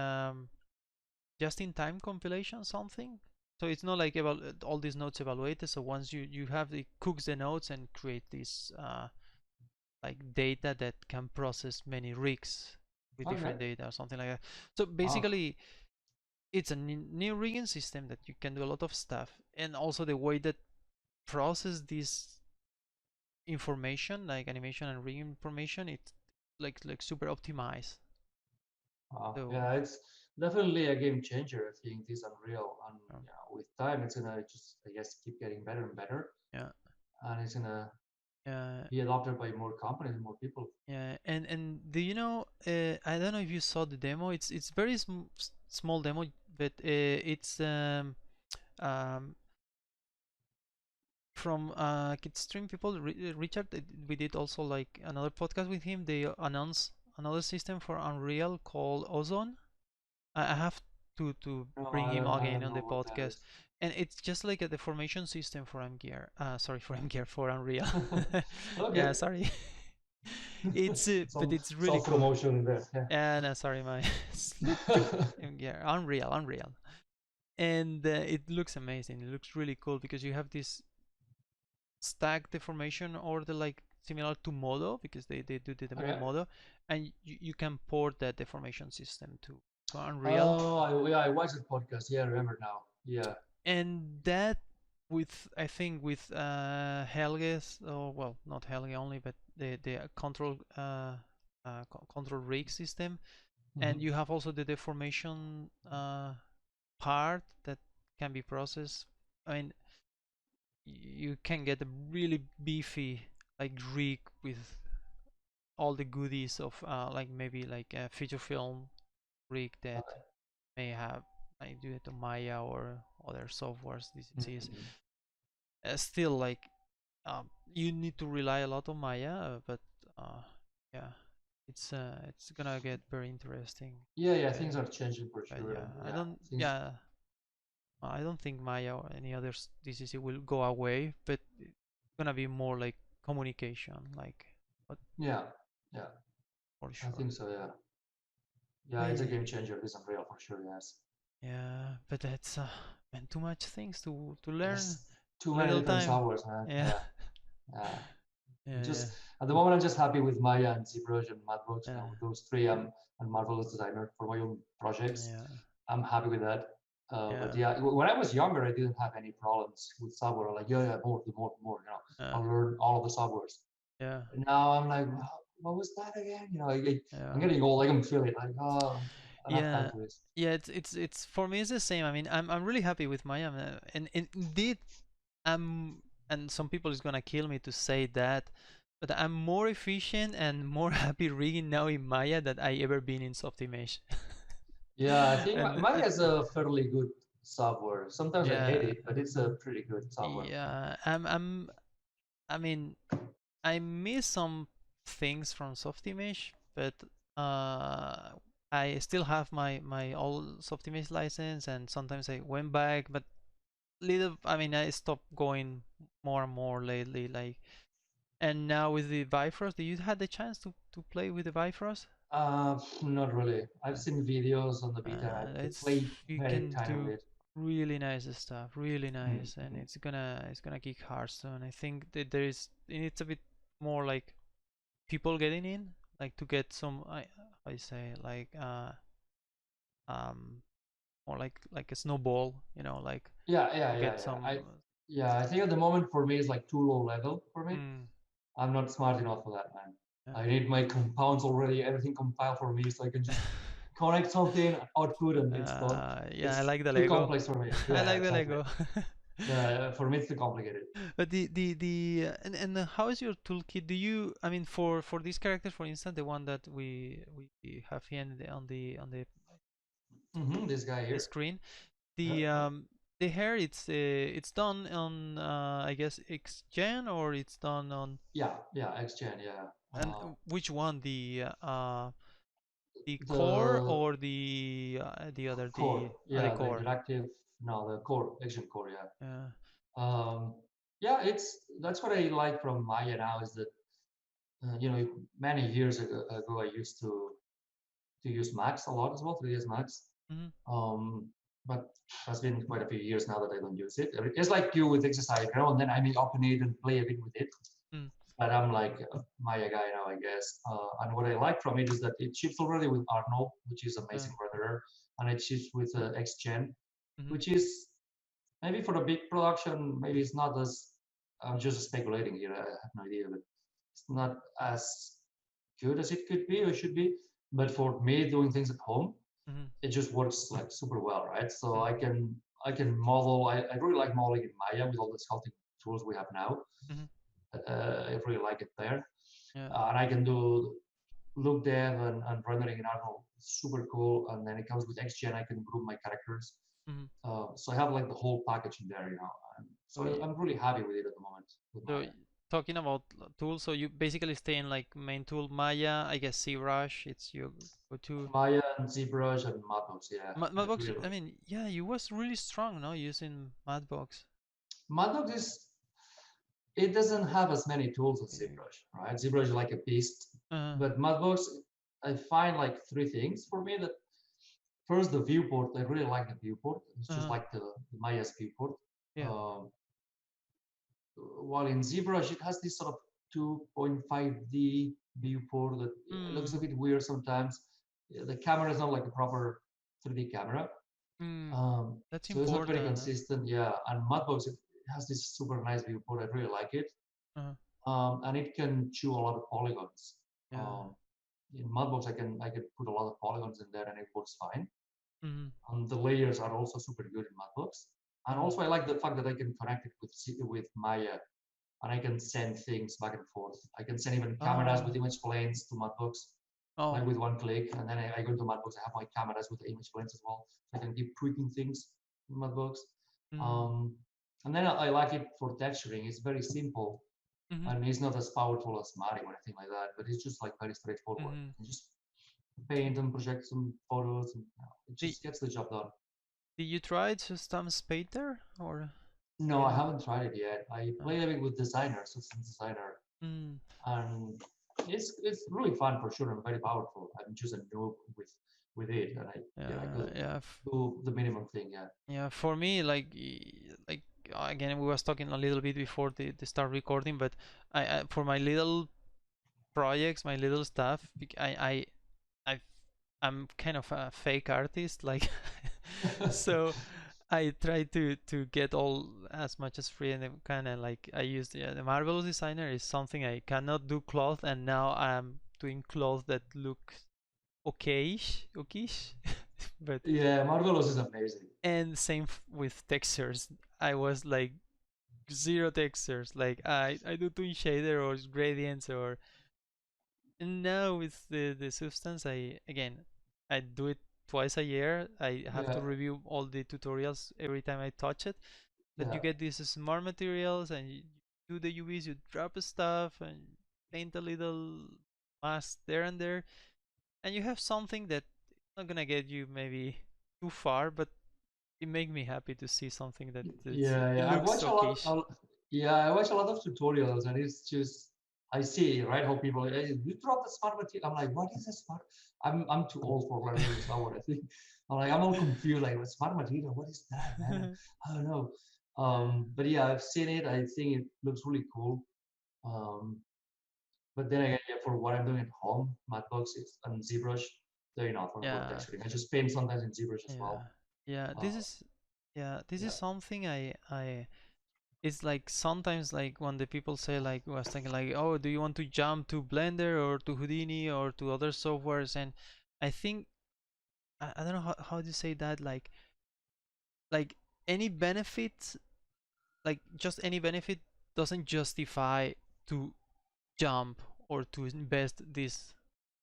just-in-time compilation something. So it's not like all these nodes evaluated. So once you have it cooks the nodes and create this like data that can process many rigs with Okay. different data or something like that. So Wow. basically, it's a new rigging system that you can do a lot of stuff, and also the way that process this information, like animation and rigging information, it's like super optimized. Wow. So Yeah, it's definitely a game changer. I think this Unreal, and um, with time, it's gonna just, I guess, keep getting better and better, yeah, and it's gonna yeah, be adopted by more companies and more people. yeah. And do you know? I don't know if you saw the demo. It's very small demo, but it's um from Kidstream people. Richard, we did also like another podcast with him. They announced another system for Unreal called Ozone. I have to No, bring him I again don't on know the what that podcast, is. and it's just like a deformation system for MGear. Sorry, for MGear, for Unreal. Okay. Yeah, sorry. It's but Some it's really self cool. promotion in there. Yeah. Yeah, no, sorry, my MGear, Unreal, and it looks amazing. It looks really cool because you have this stack deformation order like similar to Modo because they do the demo on Okay. Modo, and you can port that deformation system to Unreal, Yeah, I watched the podcast. Yeah, I remember now. Yeah. and that with I think with Helge's, or well, not Helge only, but the control rig system, and Hmm. you have also the deformation part that can be processed. I mean, you can get a really beefy like rig with all the goodies of like maybe like a feature film rig that Okay. may have like do it to Maya or other softwares. This is Mhm. still like you need to rely a lot on Maya, but uh, yeah, it's gonna get very interesting. Yeah, yeah, Uh, things are changing for but sure, yeah, and things. I don't think Maya or any other DCC will go away, but it's gonna be more like communication, like but Yeah, yeah, for I sure. think so. Yeah, yeah, But it's a yeah, game changer. This Unreal for sure. Yes, yeah, but that's man, too much things to learn. yes, too many Little different time. softwares, man. Yeah, Yeah, yeah. yeah, yeah, Just at the moment, I'm just happy with Maya and ZBrush and Madbox. yeah, With those three, I'm a marvelous designer for my own projects. yeah, I'm happy with that. But yeah, yeah, when I was younger, I didn't have any problems with software. Like, yeah, yeah, more. yeah, I'll learn all of the softwares. yeah, And now I'm like, what was that again? I'm yeah. getting old. I can feel it. Like, oh, I don't have time Yeah, for this. yeah. It's for me. It's the same. I mean, I'm really happy with Maya, and indeed, I'm. And some people is gonna kill me to say that, but I'm more efficient and more happy rigging now in Maya than I ever been in Softimage. Yeah, I think And Maya is a fairly good software. Sometimes I hate yeah, it, but it's a pretty good software. yeah. I mean, I miss some things from Softimage, but uh, I still have my old Softimage license, and sometimes I went back, but little. I mean, I stopped going more and more lately. Like, and now with the Bifrost, do you had the chance to play with the Bifrost? Not really. I've seen videos on the beta. I It's played you very can tiny do bit. really nice stuff, really nice, and Mm-hmm. it's gonna kick hard soon. I think that there is it needs a bit more like people getting in, like to get some I say like um more like a snowball, like to get some. Yeah. I think at the moment for me it's like too low level for me. Mm, I'm not smart enough for that, man. yeah. I need my compounds already, everything compiled for me, so I can just connect something, output, and it's done. Yeah, I It's like the too Lego. complex for me. I Yeah, like the exactly. Lego. Yeah, for me it's too complicated. But the and how is your toolkit? Do you, I mean, for these characters, for instance, the one that we have here This guy the here. screen, Yeah, the hair, it's done on I guess XGen, or it's done on, yeah, XGen, yeah. and which one, the core The or the other, core, the yeah, the core? interactive, no, the core, XGen core, yeah. Yeah, Yeah, that's what I like from Maya now is that many years ago I used to to use Max a lot as well, 3ds Max. Mm-hmm. Um, but it has been quite a few years now that I don't use it. It's like you with exercise, and then I may open it and play a bit with it. Mm. But I'm like a Maya guy now, I guess. And what I like from it is that it ships already with Arnold, which is Yeah. amazing renderer, and it ships with XGen, Mm-hmm. which is maybe for a big production, maybe it's not as. I'm just speculating here. I have no idea, but it's not as good as it could be or should be. But for me, doing things at home, Mm-hmm. it just works like super well, right? So Mm. I can model. I really like modeling in Maya with all the sculpting tools we have now. Mm-hmm. I really like it there, Yeah. and I can do look dev and rendering in Arnold. Super cool. And then it comes with XGen. I can group my characters. Mm-hmm. So I have like the whole package in there. And So, so I'm really happy with it at the moment with so Maya. talking about tools, so you basically stay in like main tool Maya, I guess ZBrush, it's your go-to. Maya and ZBrush and Matbox, yeah. I Madbox, really I mean, yeah, you was really strong, no, using Madbox. Matbox is it doesn't have as many tools as Yeah. ZBrush, right? ZBrush is like a beast, Uh, but Matbox, I find like three things for me. That first, the viewport. I really like the viewport. It's just uh, like the Maya's viewport. yeah. Um, while in ZBrush, it has this sort of 2.5D viewport that looks a Mm, bit weird sometimes. The camera is not like a proper 3D camera, mm, that's so it's not very important. consistent. Yeah, and Mudbox it has this super nice viewport. I really like it, Uh, and it can chew a lot of polygons. yeah. Um, in Mudbox, I can put a lot of polygons in there, and it works fine. Mm, The layers are also super good in Mudbox, and mm. also I like the fact that I can connect it with Maya, and I can send things back and forth. I can send even cameras with Oh, image planes to Mudbox, like oh. with one click, and then I go into Mudbox. I have my cameras with the image planes as well, so I can keep tweaking things in Mudbox. Mm, Um, and then I like it for texturing. It's very simple, mm-hmm, and it's not as powerful as Mari or anything like that. But it's just like very straightforward. mm-hmm. You just paint and project some photos, and it Did, just gets the job done. did you try System Spader or No, I yeah? haven't tried it yet. I Uh, play a bit with Designer, System Designer, mm, and it's really fun for sure and very powerful. I'm just a noob with it, and I yeah, could yeah. do the minimum thing. Yeah, Yeah, for me, like, like again, we was talking a little bit before the start recording, but I for my little projects, my little stuff, I, I'm kind of a fake artist, like, so I try to get all as much as free, and kind of like I use the Marvelous Designer is something I cannot do cloth, and now I'm doing cloth that look okayish, okayish, but yeah. Marvelous is amazing. and same with textures. I was like zero textures. Like I do twin shader or gradients or now with the substance. I again I do it twice a year. I have Yeah, to review all the tutorials every time I touch it. But yeah, you get these smart materials and you do the UVs. You drop stuff and paint a little mask there and there, and you have something that not gonna get you maybe too far, but it make me happy to see something that yeah, it yeah. I looks watch a okay. lot. Yeah, I watch a lot of tutorials, and it's just I see right how people hey, you drop the smart material. I'm like, what is a smart? I'm too old for learning this now. What I think. I'm all confused. Like, what smart material? What is that, man? I don't know. But yeah, I've seen it. I think it looks really cool. Um, but then again, yeah, for what I'm doing at home, Matbox and ZBrush, they're enough for Yeah, texturing. I just paint sometimes in ZBrush as yeah, well. yeah. Uh, This yeah, is something I. It's like sometimes like when the people say like was thinking like, oh, do you want to jump to Blender or to Houdini or to other softwares? And I think I don't know how to say that like any benefit like just any benefit doesn't justify to jump or to invest this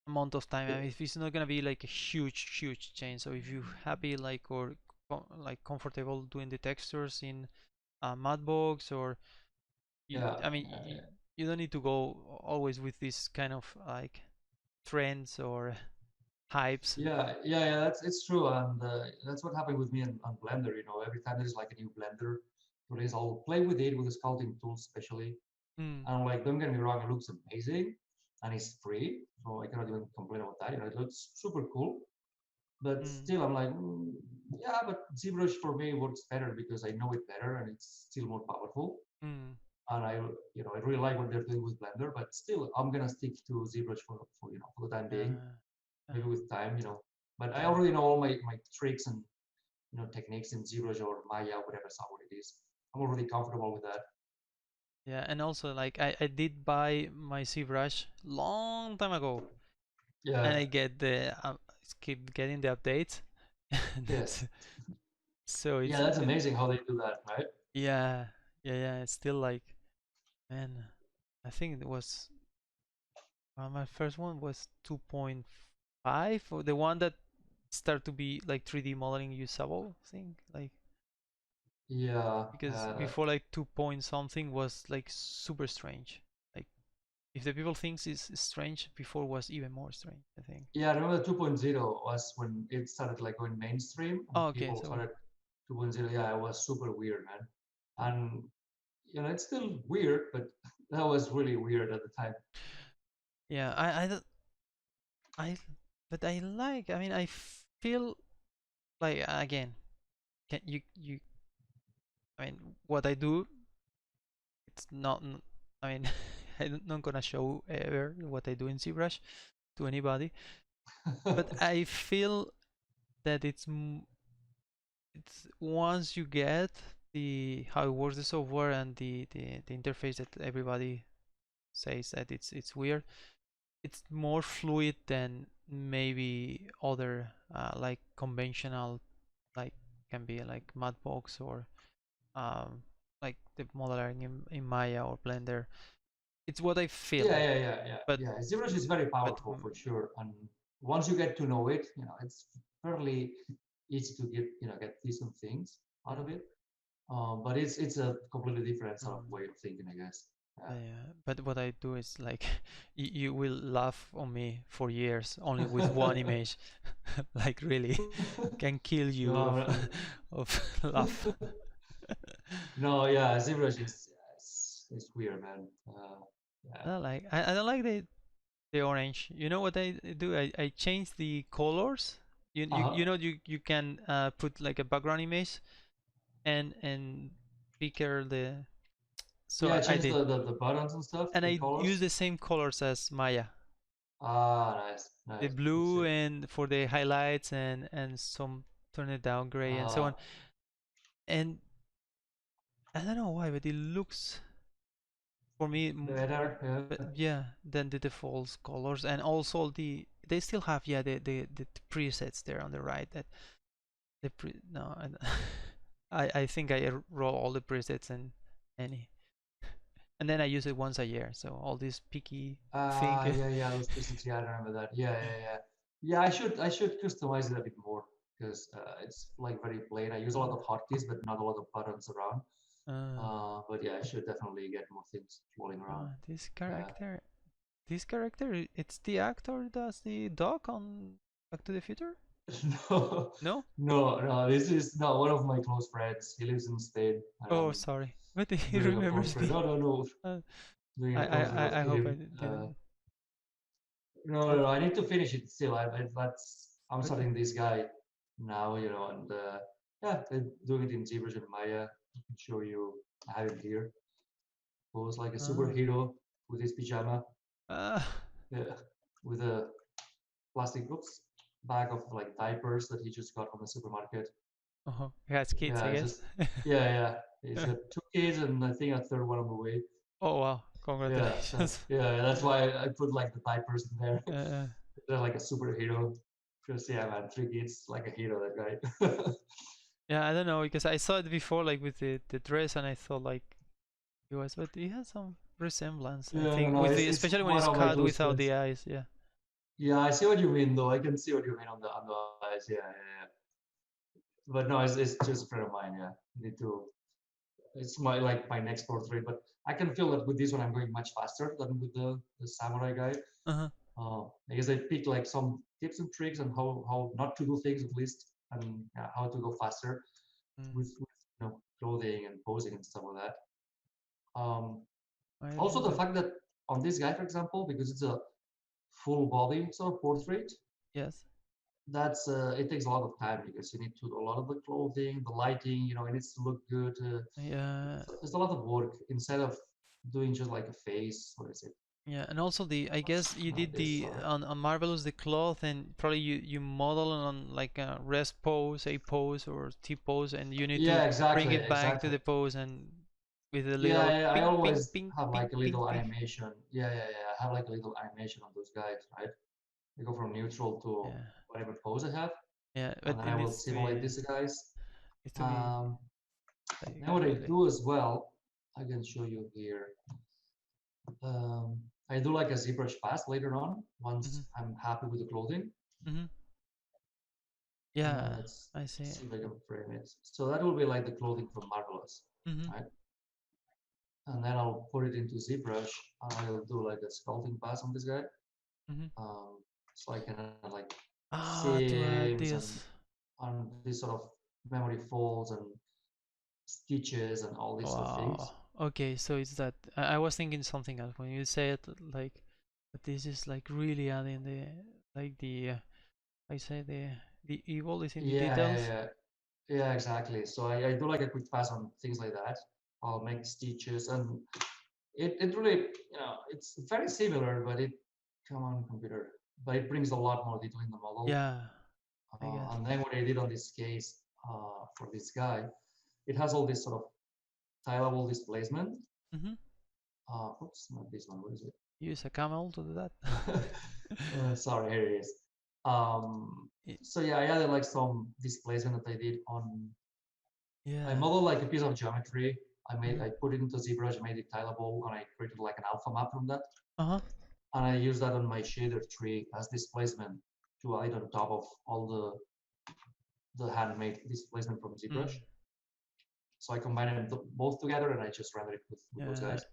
amount of time. I mean, if it's not gonna be like a huge change, so if you're happy like or like comfortable doing the textures in Madbox or you, yeah, I mean you don't need to go always with this kind of like trends or hypes. yeah. That's it's true, and that's what happened with me on Blender. Every time there's like a new Blender release, I'll play with it with the sculpting tools, especially. Mm, And like, don't get me wrong, it looks amazing. and it's free, so I cannot even complain about that. It looks super cool. But Mm. still, I'm like, yeah, but ZBrush for me works better because I know it better and it's still more powerful. Mm. And I really like what they're doing with Blender. But still, I'm gonna stick to ZBrush for the time being. Yeah. Maybe with time. But I Yeah. already know all my tricks and techniques in ZBrush or Maya, whatever software it is. I'm already comfortable with that. Yeah, and also like I did buy my ZBrush long time ago, and Yeah. I get the keep getting the updates. And Yes. so Yeah, that's amazing how they do that, right? yeah, yeah. It's still like, man, I think it was my first one was 2.5, or the one that start to be like 3D modeling usable thing, like Yeah. because before like 2 point something was like super strange. Like if the people thinks it's strange, before was even more strange, I think. Yeah, I remember 2.0 was when it started like going mainstream and Oh, okay, people so started 2.0. Yeah, it was super weird, man. And it's still weird, but that was really weird at the time. yeah, I but I like. I mean, I feel like again, can you? I mean, what I do, it's not. I mean, I'm not gonna show ever what I do in ZBrush to anybody, but I feel that it's once you get the how it works the software and the interface that everybody says that it's weird, it's more fluid than maybe other like conventional, like can be like Matbox or um, like the modeling in Maya or Blender. It's what I Yeah, feel, yeah, yeah, yeah, but yeah. ZBrush is very but powerful for sure, and once you get to know it, it's fairly easy to get decent things out of mm, it. But it's a completely different sort of mm, way of thinking, I guess. Yeah. yeah, but what I do is like you will laugh on me for years only with one image, like really can kill you of No, of laugh. no, yeah, ZBrush is weird, man. Yeah. I don't like the orange. You know what I do? I change the colors. You Uh-huh. know you can put like a background image and picker the so Yeah, I change did, the buttons and stuff, and the I use colors. the same colors as Maya, Ah, nice, the nice. That's blue it. and for the highlights and some turn it down gray and so on. Uh, And I don't know why, but it looks for me Better, but yeah. yeah than the default colors, and also they still have yeah the presets there on the right that the no I think I roll all the presets and any and then I use it once a year, so all this picky thing. Yeah, those presets. Yeah, I remember that. Yeah. Yeah, I should customize it a bit more because it's like very plain. I use a lot of hotkeys, but not a lot of buttons around. uh, But yeah, I should definitely get more things rolling around. this Yeah. character this character, it's the actor that's the dog on Back to the Future. No, No. no. This is not one of my close friends. He lives in Spain, and Oh, I'm sorry, but he doing a remembers portrait. me. No. uh, Doing a portrait of I hope I him. didn't. No, But I need to finish it still. I'm but starting this guy now, and yeah, I'm doing it in ZBrush and Maya. I can show you. I have it here. Pose like a uh, superhero with his pajama, uh, yeah, with a plastic oops bag of like diapers that he just got from the supermarket. oh, he has kids, Yeah, I it's guess. just yeah. He's got two kids and I think a third one on the way. Oh wow, Yeah, so congratulations. yeah, that's why I put like the diapers in there. uh, They're like a superhero. Because yeah, man, 3 kids like a hero. That guy. yeah, I don't know because I saw it before, like with the dress, and I thought like he was, but he has some resemblance, I Yeah, think, no, with the it's especially when one it's of my cut close without friends. the eyes. Yeah. Yeah, I see what you mean, though. I can see what you mean on the eyes. Yeah. But no, it's just a friend of mine. Yeah, need to. It's my next portrait, but I can feel that with this one I'm going much faster than with the samurai guy. Uh-huh. I guess I picked like some tips and tricks on how not to do things at least, and yeah, how to go faster Mm. with clothing and posing and stuff like that. Um, I Also, the remember. fact that on this guy, for example, because it's a full body sort of portrait, Yes. that's it takes a lot of time because you need to do a lot of the clothing, the lighting, it needs to look good. Yeah. It's a lot of work instead of doing just like a face. What is it? Yeah, and also the I guess you Not did this, the sorry. on Marvelous the cloth, and probably you model on like a rest pose, A pose, or T pose, and you need to Yeah, bring exactly, it back to exactly. the pose and with a Yeah, little yeah, I ping ping always ping have ping like a ping little ping. animation. Yeah, yeah, yeah. I have like a little animation on those guys, right? I go from neutral to Yeah, whatever pose I have, yeah, but and then it I will needs to simulate these guys. be Um, like Then what I really. do as well, I can show you here. I do like a ZBrush pass later on Mhm, once I'm happy with the clothing. mhm. Yeah, Let's I see. see if I can frame it. So that will be like the clothing from Marvelous, Mhm, right? And then I'll put it into ZBrush and I'll do like a sculpting pass on this guy. mhm. Um, so I can add like Ah, to add seams this. and this sort of memory folds and stitches and all these sort of Wow. things. Okay, so it's that I was thinking something else when you say it like, but this is like really adding the like the I say the evil is in the Yeah, yeah, details. yeah. Yeah, exactly. So I do like a quick pass on things like that. I'll make stitches and it really, it's very similar, but come on, computer, but it brings a lot more detail in the model. Yeah, I guess. And then what I did on this case for this guy, it has all this sort of tileable displacement. Mm-hmm. Oops, not this one. What is it? Use a camel to do that. Sorry, here it is. Um, Y- so yeah, I added like some displacement that I did on. I yeah. modeled like a piece of geometry. Mm-hmm. I put it into ZBrush, made it tileable, and I created like an alpha map from that. Uh-huh. And I use that on my shader tree as displacement to add on top of all the handmade displacement from ZBrush. Mm. So I combine them both together and I just render it with those Yeah. guys.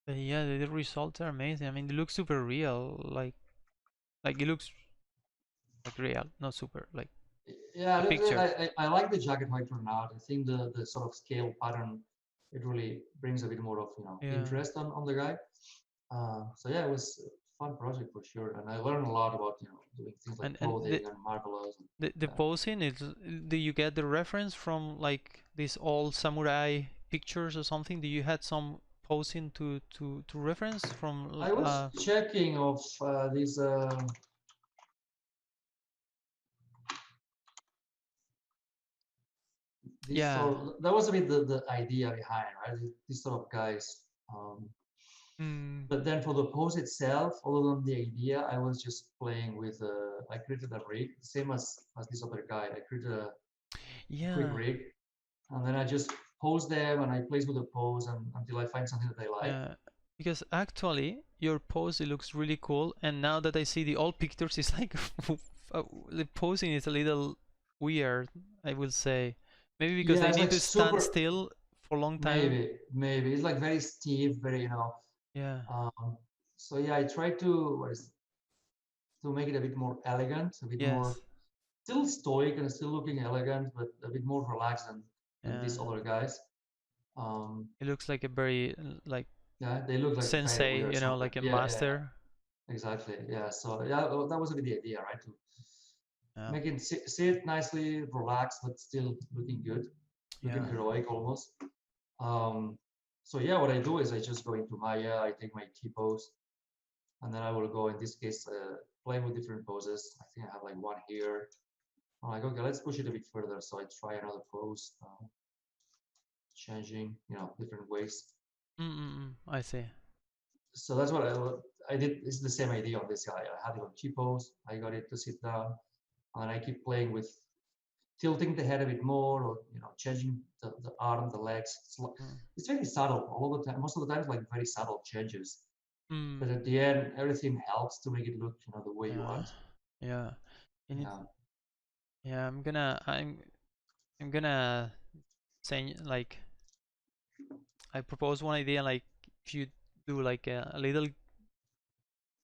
But yeah, the results are amazing. I mean, it looks super real. Like it looks like real, not super like Yeah, a picture. I like the jacket how it turned out. I think the sort of scale pattern, it really brings a bit more of Yeah. interest on the guy. So yeah, it was a fun project for sure, and I learned a lot about doing things like And clothing and marvelous. And, the yeah. posing is, do you get the reference from like these old samurai pictures or something? Do you had some posing to reference from I was checking of these yeah. that was a bit the idea behind, right? These sort of guys. Mm, But then for the pose itself, other than the idea, I was just playing with. I created a rig, same as this other guy. I created a quick yeah. rig, and then I just pose them and I place with the pose and, until I find something that I like. Yeah, because actually your pose it looks really cool, and now that I see the old pictures, it's like the posing is a little weird, I will say. Maybe because Yeah, they it's need like to stand super. still for a long time. Maybe it's like very stiff, very Yeah. Um, so yeah, I try to make it a bit more elegant, a bit more Yes. still stoic and still looking elegant, but a bit more relaxed than Yeah. these other guys. Um, It looks like a very like yeah, they look like very sensei, weird sometimes. like a Yeah, yeah, master. exactly. Yeah, so yeah, well, that was a bit the idea, right? To Yeah. make it sit nicely, relaxed, but still looking good, looking Yeah. heroic almost. Um, so yeah, what I do is I just go into Maya, I take my T pose, and then I will go in this case playing with different poses. I think I have like one here. I'm like, okay, let's push it a bit further. So I try another pose, changing, different ways. I see. So that's what I did. It's the same idea on this guy. I had it on T pose. I got it to sit down, and I keep playing with tilting the head a bit more, or changing the arm, the legs. Mm. It's very subtle all the time. Most of the time, it's like very subtle changes. But Mm. at the end, everything helps to make it look, the way you Yeah. want. Yeah. And it, Yeah. yeah, I'm gonna say like I propose one idea like if you do like a little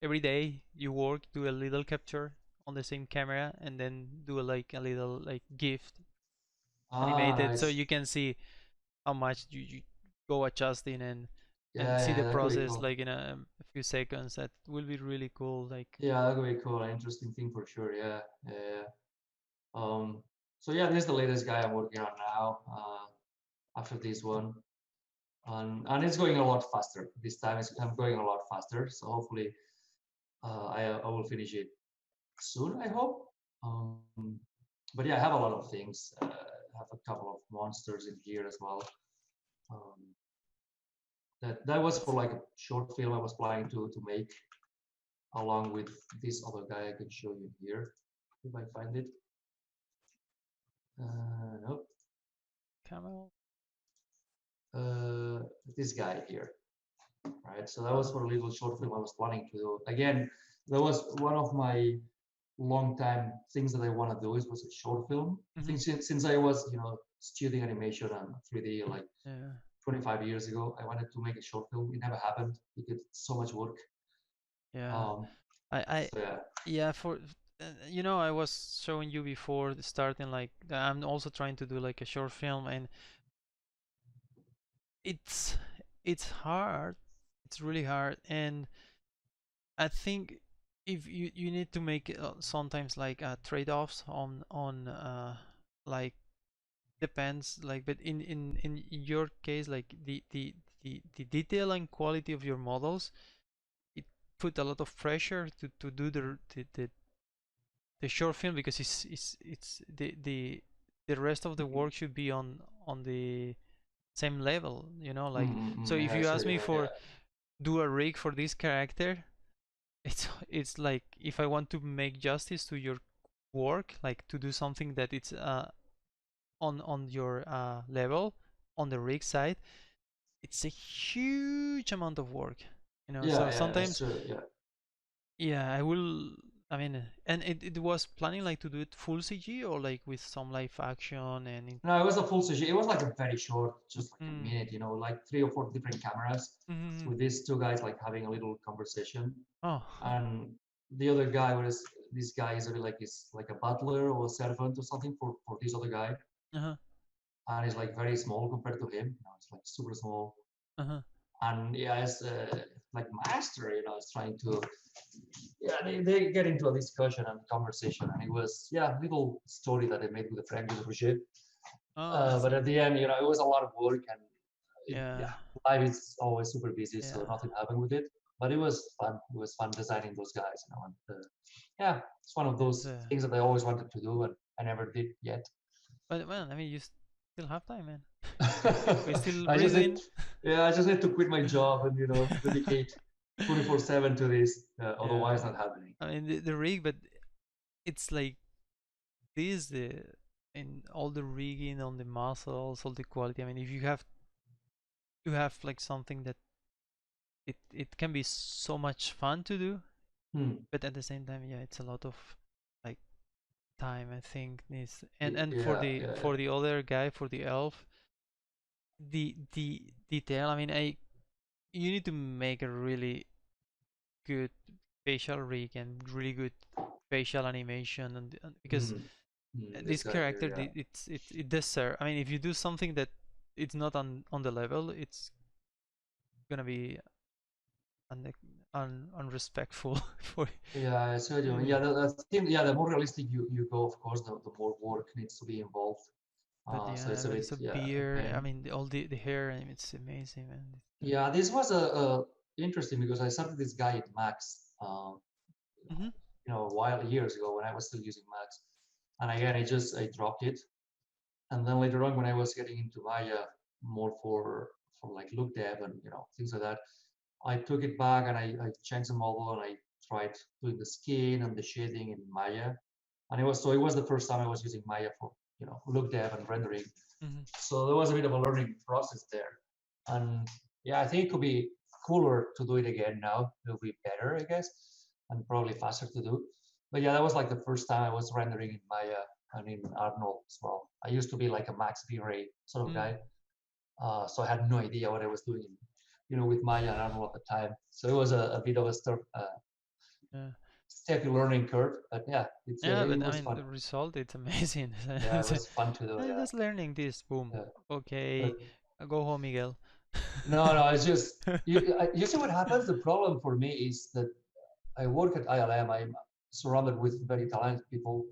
every day you work, do a little capture on the same camera and then do like a little like gift Ah, animated so nice. you can see how much you go adjusting and Yeah, see yeah, the that could be process cool. like in a few seconds. That will be really cool. Like, Yeah, that would be cool. An interesting thing for sure. Yeah, yeah. Um, so yeah, this is the latest guy I'm working on now. After this one, and it's going a lot faster. This time I'm going a lot faster. So hopefully, I will finish it soon. I hope. But yeah, I have a lot of things. I have a couple of monsters in here as well. Um, that was for like a short film I was planning to make along with this other guy I can show you here if I find it. Nope. camel. Uh, this guy here, right? So that was for a little short film I was planning to do. Again, that was one of my long time things that I want to do. Is was a short film. Mm-hmm. Since I was studying animation and 3D like Yeah. 25 years ago, I wanted to make a short film. It never happened because it's so much work. Yeah. Um, I so yeah. yeah, for I was showing you before starting, like, I'm also trying to do like a short film, and it's it's hard. It's really hard, and I think if you need to make sometimes like trade-offs on like, depends, like, but in your case, like, the detail and quality of your models, it put a lot of pressure to do the short film, because it's the rest of the work should be on the same level, like. So if Yeah, you sure. ask me Yeah, for do a rig for this character, it's like, if I want to make justice to your work, like to do something that it's on your level on the rig side, it's a huge amount of work, yeah, so yeah. That's sometimes, true. Yeah. yeah, I mean, and it was planning like to do it full CG, or like with some live action and No, it was a full CG. It was like a very short, just like a mm, minute. Like 3 or 4 different cameras mm, with these two guys like having a little conversation, oh, and the other guy was this guy is like a butler or a servant or something for this other guy, uh-huh, and he's like very small compared to him. It's like super small, uh-huh, and yeah, it's like master. Is trying to yeah, they get into a discussion and conversation, and it was yeah, little story that I made with a friend with Roger. oh, But at the end, it was a lot of work, and yeah, yeah, life is always super busy, so yeah, nothing happened with it. But it was fun. It was fun designing those guys, and yeah, it's one of it's those things that I always wanted to do, and I never did yet. but well, I mean, you still have time, man. We're still I just need, breathing. yeah, I just need to quit my job and dedicate 24/7 to this. Otherwise, Yeah, not happening. I mean, the rig, but it's like this, the in all the rigging on the muscles, all the quality. I mean, if you have to have like something that it can be so much fun to do, Hmm. but at the same time, yeah, it's a lot of like time, I think, this. And for Yeah, the yeah, yeah. for the other guy, for the elf, the detail. I mean, I you need to make a really good facial rig and really good facial animation, and because Hmm. this This guy here, character, yeah. it deserves. I mean, if you do something that it's not on the level, it's gonna be un, unrespectful for Yeah, so you. yeah, the thing, yeah, the more realistic you go, of course, the more work needs to be involved. But So yeah, it's a but bit, it's a yeah, a beer. I pain. mean, all the hair, and it's amazing, man. Yeah, this was a interesting because I started this guy at Max, Mm-hmm. a while years ago when I was still using Max, and again, I dropped it, and then later on when I was getting into Maya more for like look dev and things like that, I took it back and I changed the model and I tried doing the skin and the shading in Maya, and it was the first time I was using Maya for look dev and rendering. Mm-hmm. So there was a bit of a learning process there, and yeah, I think it could be cooler to do it again now. It'll be better, I guess, and probably faster to do. But yeah, that was like the first time I was rendering in Maya and in Arnold as well. I used to be like a max V-Ray sort of Mm. guy, so I had no idea what I was doing, with Maya and Arnold at the time. So it was a bit of a Yeah. steppy learning curve. But yeah, Yeah, it but I was mean, fun. the result, it's amazing. Yeah, it was fun to do. Yeah, Just learning this. Boom. yeah. Okay, But go home, Miguel. No, no, it's just you see what happens. The problem for me is that I work at ILM. I'm surrounded with very talented people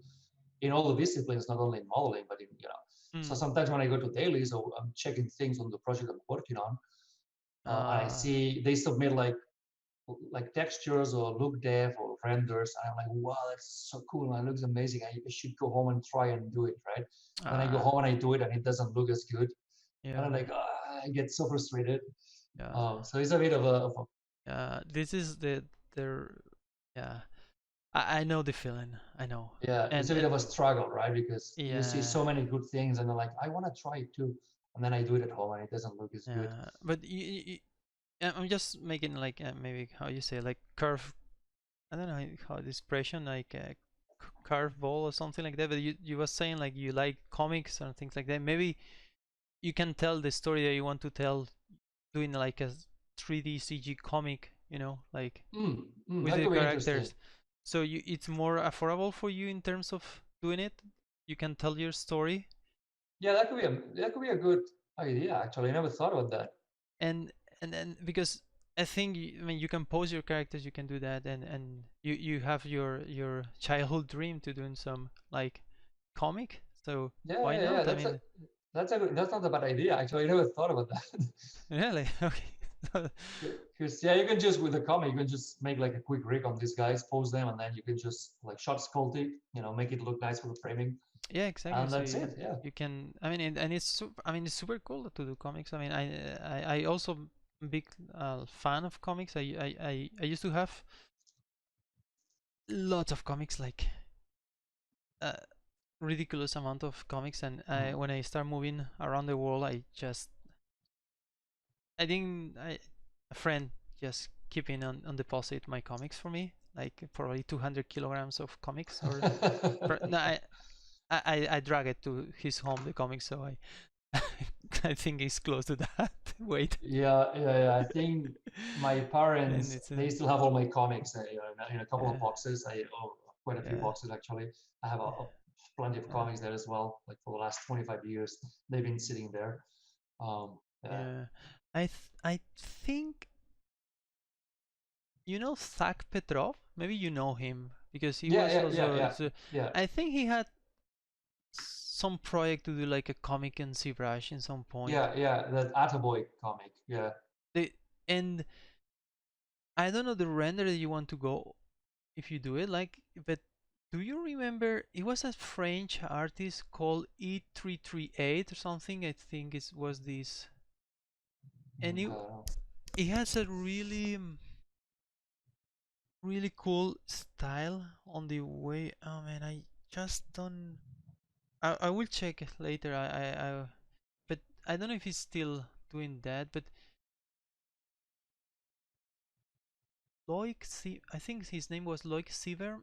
in all the disciplines, not only in modeling, but in So Mm. sometimes when I go to dailies or I'm checking things on the project I'm working on, and I Uh, see they submit like textures or look dev or renders, and I'm like, wow, that's so cool, man. It looks amazing. I should go home and try and do it, right? Then I go uh, home and I do it, and it doesn't look as good, and I'm yeah, like, I get so frustrated. yeah, So it's a bit of a yeah. This is the yeah. I know the feeling. I know, yeah, it's a bit of a and struggle, right? Because you see yeah, so many good things, and I'm like, I want to try it too, and then I do it at home, and it doesn't look as good. yeah. But I'm just making like maybe how you say like curve. I don't know how the expression like curve ball or something like that. But you was saying like you like comics and things like that. Maybe you can tell the story that you want to tell doing like a 3D CG comic. Like with That the could be interesting. characters. So it's more affordable for you in terms of doing it. You can tell your story, Yeah, that could be a good idea. Actually, I never thought about that. and then because I think I mean you can pose your characters, you can do that, and you have your childhood dream to doing some like comic. So Yeah, why yeah, yeah. not? I mean, That's not a bad idea. Actually, I never thought about that. really, okay. Because yeah, you can just with a comic, you can just make like a quick rig on these guys, pose them, and then you can just like shot sculpt it, make it look nice for the framing, Yeah, exactly. and So that's it. Yeah. you can. I mean, and I mean, it's super cool to do comics. I mean, I also big fan of comics. I used to have lots of comics, like a ridiculous amount of comics, and Mm. when I start moving around the world, I think a friend just keeping on deposit my comics for me, like probably 200 kilograms of comics, or no, I drag it to his home the comics, so I think it's close to that weight. Yeah, yeah, yeah. I think my And parents it's they still have all my comics in a couple of yeah, boxes. Quite a few yeah, boxes actually. I have plenty of yeah, comics there as well. Like for the last 25 years, they've been sitting there. Yeah. yeah. I think you know Zach Petrov. Maybe you know him because he Yeah, was yeah, yeah, also. yeah, yeah, I think he had some project to do like a comic in ZBrush in some point. yeah, yeah. That Attaboy comic. Yeah. They and I don't know the render that you want to go if you do it like, but do you remember it was a French artist called E338 or something? I think it was this, and it has a really cool style on the way. Oh man, I just don't. I will check it later. But I don't know if he's still doing that. But I think his name was Loic Zimmerman.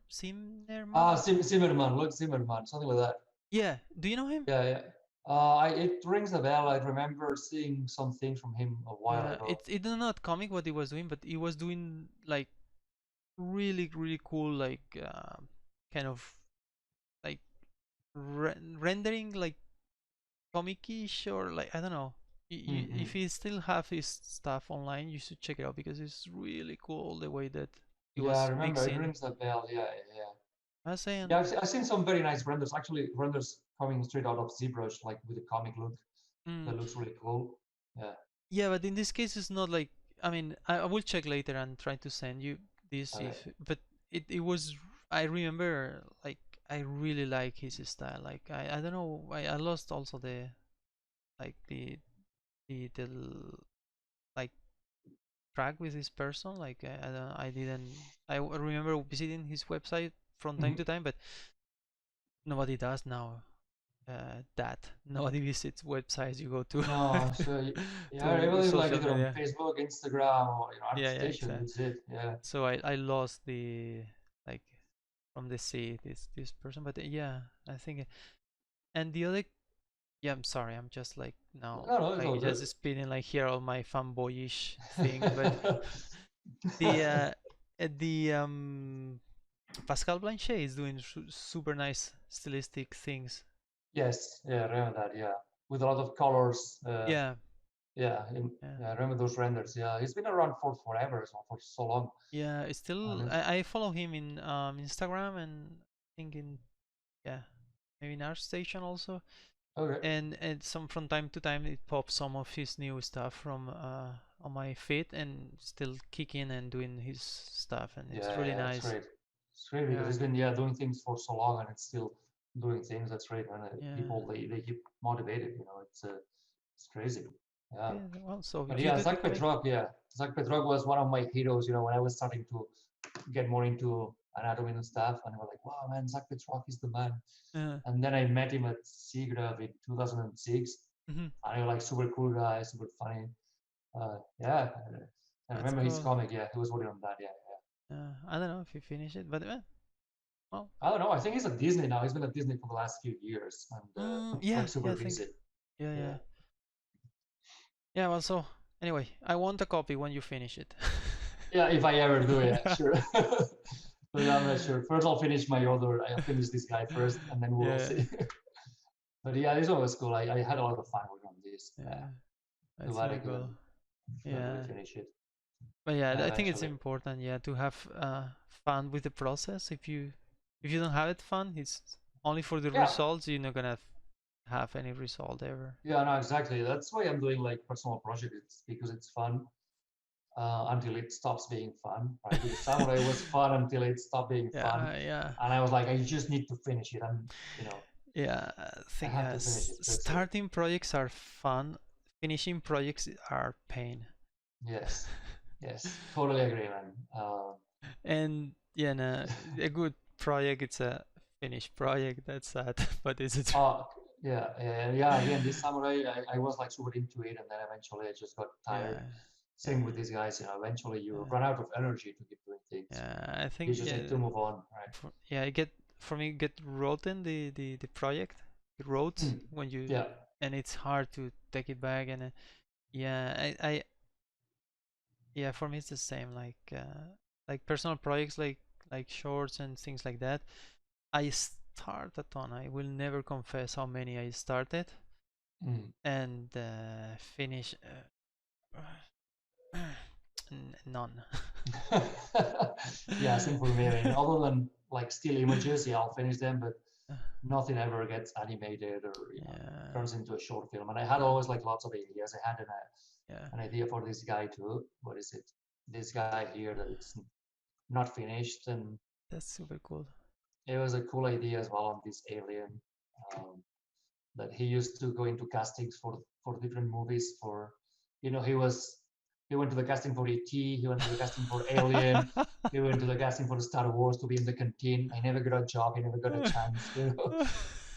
Zimmerman, look Zimmerman, something like that. Yeah, do you know him? Yeah, yeah. It rings a bell. I remember seeing some things from him a while Yeah, ago. it's not comic what he was doing, but he was doing like really cool like kind of like rendering like comic-ish or like I don't know. Hmm. If he still have his stuff online, you should check it out because it's really cool the way that he Yeah, I was remember. It mixing. rings a bell. Yeah, yeah, yeah. I was Yeah, saying, I've seen some very nice renders. Actually, renders coming straight out of ZBrush, like with a comic look. mm, That looks really cool. Yeah. yeah, but in this case, it's not like. I mean, I will check later and try to send you this All right. if. But it was. I remember like I really like his style. Like I don't know. I lost also the like the like track with this person. Like I don't. I didn't. Remember visiting his website from time Mhm. to time, but nobody does now. That nobody visits websites you go to No, so yeah, I to really like social either on media. Facebook, Instagram, or Yeah, ArtStation. exactly. That's it. Yeah. So I lost the like from the sea this person, but yeah, I think and the other yeah, I'm sorry, I'm just like now No, no, it's all like good. just spinning like here all my fanboyish things, but the Pascal Blanchet is doing super nice stylistic things. Yes, yeah, I remember that. Yeah, with a lot of colors. Yeah, Yeah. yeah, I remember those renders. Yeah, he's been around for forever, so for so long. Yeah, it's And still it's, I follow him in Instagram, and I think in, yeah, maybe in ArtStation also. okay. And some from time to time it pops some of his new stuff from on my feed, and still kicking and doing his stuff, and it's Yeah, really yeah, it's nice. great. It's great because Yeah, he's been doing things for so long and it's still doing things. That's great, and yeah. people they keep motivated. It's crazy. Yeah. Okay, well, so But you yeah, do the Zach coding? Petrov, Zach Petrov was one of my heroes, when I was starting to get more into anatomy and stuff. And I was like, wow, man, Zach Petrov is the man. Uh, And then I met him at SIGGRAPH in 2006. mm-hmm. And he was like super cool guy, super funny. Yeah, I That's remember his cool. comic. Yeah, he was working on that. Yeah, yeah. I don't know if you finish it, but well, I don't know. I think he's at Disney now. He's been at Disney for the last few years, and yeah, like super yeah, I think, busy. yeah, Yeah. yeah, yeah. Well, so anyway, I want a copy when you finish it. Yeah, if I ever do it, Yeah. sure. But I'm not sure. First, I'll finish my other. I'll finish this guy first, and then we'll Yeah, see. But yeah, this one was cool. I had a lot of fun working on this. yeah, Too that's bad I really cool. couldn't really Yeah, finish it but yeah, I think it's eventually. important, yeah, to have fun with the process. If you don't have it fun, it's only for the Yeah, results. You're not gonna have any result ever. yeah, no, exactly. That's why I'm doing like personal projects. It's because it's fun until it stops being fun, right? Because Samurai was fun until it stopped being fun, Yeah, yeah, and I was like, I just need to finish it. You know, yeah. I Thing have to finish it. That's it. starting projects are fun. Finishing projects are pain. Yes, yes, totally agree, man. And yeah, no, a good project, it's a finished project. That's sad, but is it? Oh, yeah. Again, this samurai, I was like super into it, and then eventually I just got tired. Yeah, Same yeah, with these guys, eventually you yeah, run out of energy to keep doing things. yeah. I You think, just need yeah, to move on, right? yeah. I get, for me, get rotten the project. It rots Mm. when you, Yeah. and it's hard to take it back. And yeah, yeah, for me it's the same. Like personal projects, like shorts and things like that. I start a ton. I will never confess how many I started Mm. and finish none. Yeah, same for me. I mean, other than like still images, yeah, I'll finish them, but nothing ever gets animated or Yeah, turns into a short film. And I had always like lots of ideas. I had yeah, an idea for this guy too. What is it? This guy here that it's not finished, and that's super cool. it was a cool idea as well on this alien um, that he used to go into castings for different movies. He went to the casting for E.T. He went to the casting for Alien. He went to the casting for Star Wars to be in the canteen. I never got a job. I never got a chance.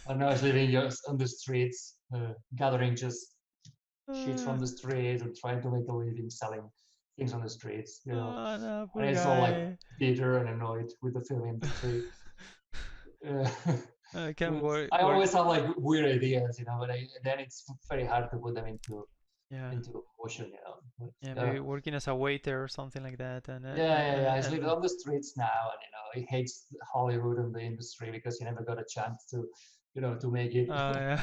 And now he's living just on the streets, gathering just shit from the streets and trying to make a living selling things on the streets. Oh no, And poor it's all like guy. bitter and annoyed with the film industry. Uh, I can but work I work. always have like weird ideas, but then it's very hard to put them Yeah, into motion. But, yeah, yeah, maybe working as a waiter or something like that, and yeah. He's living on the streets now, and he hates Hollywood and the industry because he never got a chance to make it. oh yeah.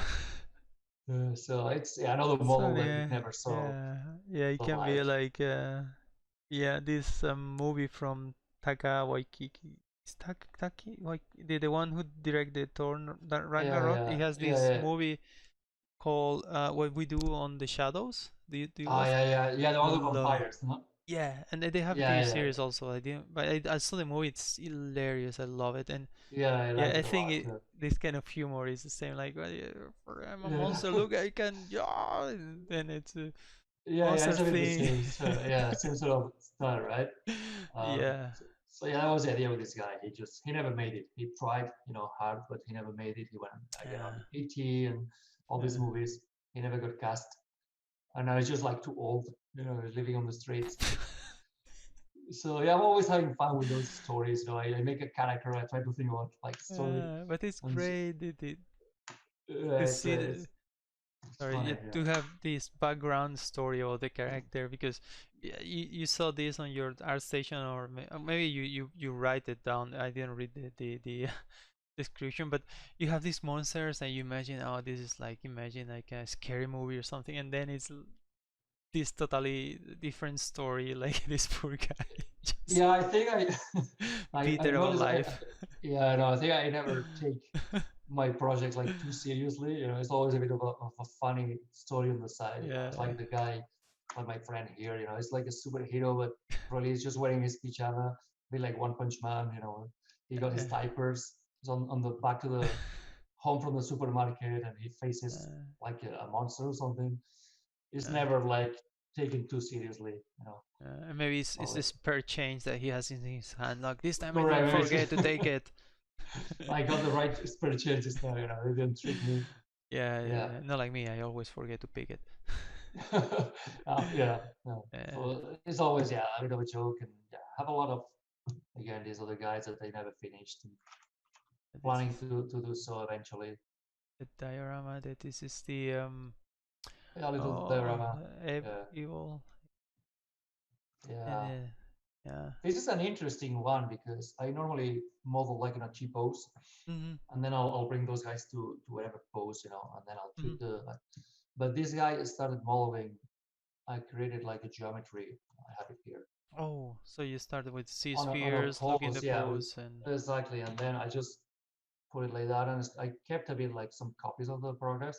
So it's another So model that he yeah, never saw yeah, yeah. It the can be light. like yeah, this movie from Taka Waikiki. Is Taki the one who directed Thor Ragnarok? He has this Yeah. movie called What We Do on the Shadows. Do you Ah, watch? yeah. The other Love. vampires, no? Yeah, and they have Yeah, this yeah, series also. I didn't, but I saw the movie. It's hilarious. I love it, and yeah. I yeah, like I it a think lot too. this kind of humor is the same. Like, "Well, yeah, I'm a Yeah. monster. Look, I can, yeah," and then it's a Yeah, monster it's a bit the thing. same. So yeah, same sort of style, right? Yeah, So yeah, that was the idea with this guy. He never made it. He tried, hard, but he never made it. He went again on yeah, E.T. and all these yeah. movies. He never got cast, and now he's just like too old. He's living on the streets. So yeah, I'm always having fun with those stories. I make a character. I try to think about like story, But it's and great to it's see the, it's sorry, funny. to Yeah. have this background story of the character, because you saw this on your art station, or maybe you write it down. I didn't read the description, but you have these monsters and you imagine, oh, this is like, imagine like a scary movie or something, and then it's this totally different story, like this poor guy just Yeah, I think I bitter about noticed life. yeah, no, I think I never take my project like too seriously. It's always a bit of a funny story on the side. It's Yeah. like the guy, like my friend here. It's like a superhero, but probably he's just wearing his pajama, be like One Punch Man. He got his diapers. He's on the back of the home from the supermarket, and he faces Uh, like a monster or something. It's uh, never like taken too seriously. and maybe it's So the spare change that he has in his hand. Like this time I didn't correct. forget to take it. I got the right spirit changes now. They didn't trick me. Yeah, yeah, Yeah. yeah. Not like me. I always forget to pick it. Yeah. No. Uh, So it's always a bit of a joke, and have a lot of again these other guys that they never finished, and this planning is to do so eventually. the diorama. That this is the Yeah, a little oh diorama. Yeah. evil and Yeah. yeah. This is an interesting one because I normally model like in a cheap pose, Mhm. and then I'll bring those guys to whatever pose, and then I'll Mhm. tweak the. But this guy started modeling. I created like a geometry. I have it here Oh, so you started with C on a spheres, looking the pose, yeah, pose, and exactly. And then I just put it like that, and I kept a bit like some copies of the progress,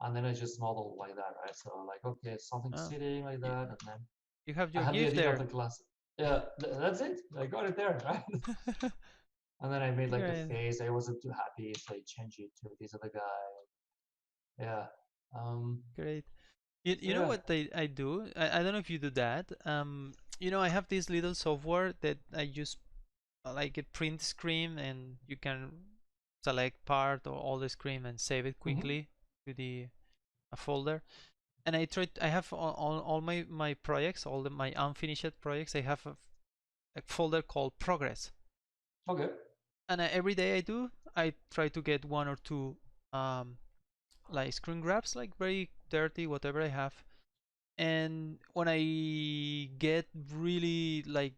and then I just modeled like that, right? So like, okay, something oh, sitting like you, that, and then you have I your had the gift idea of there. the glass. Yeah, that's it. I got it there, right? And then I made like the Great, face. I wasn't too happy, so I changed it to this other guy. Yeah. great. You So know yeah. what I do? I don't know if you do that. I have this little software that I use like a print screen, and you can select part or all the screen and save it Hmm. quickly to the a folder. And I have all my projects, my unfinished projects. I have a folder called progress, Okay. and every day I try to get one or two um, like screen grabs, like very dirty, whatever I have. And when I get really like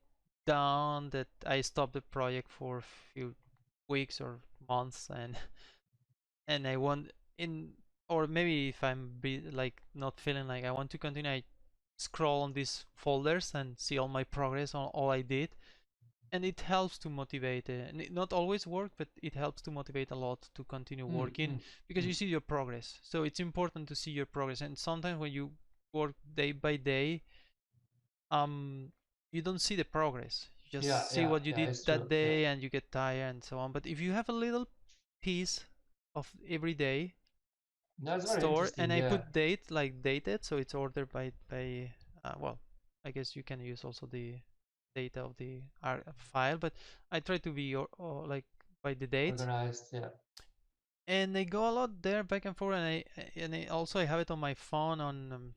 down, that I stop the project for a few weeks or months, and I want in, or maybe if like not feeling like I want to continue, I scroll on these folders and see all my progress on all I did, and it helps to motivate. And it not always work, but it helps to motivate a lot to continue Mm, working, mm, because mm. you see your progress. So it's important to see your progress. And sometimes when you work day by day, um, you don't see the progress. You Yeah, just see yeah, what you yeah. did It's true. that Yeah, day, and you get tired and so on. But if you have a little piece of every day that's very store, interesting. and I Yeah. put date, like dated, so it's ordered by well, I guess you can use also the data of the file, but I try to be or like by the date. Organized. Yeah. And I go a lot there back and forth, and I also I have it on my phone on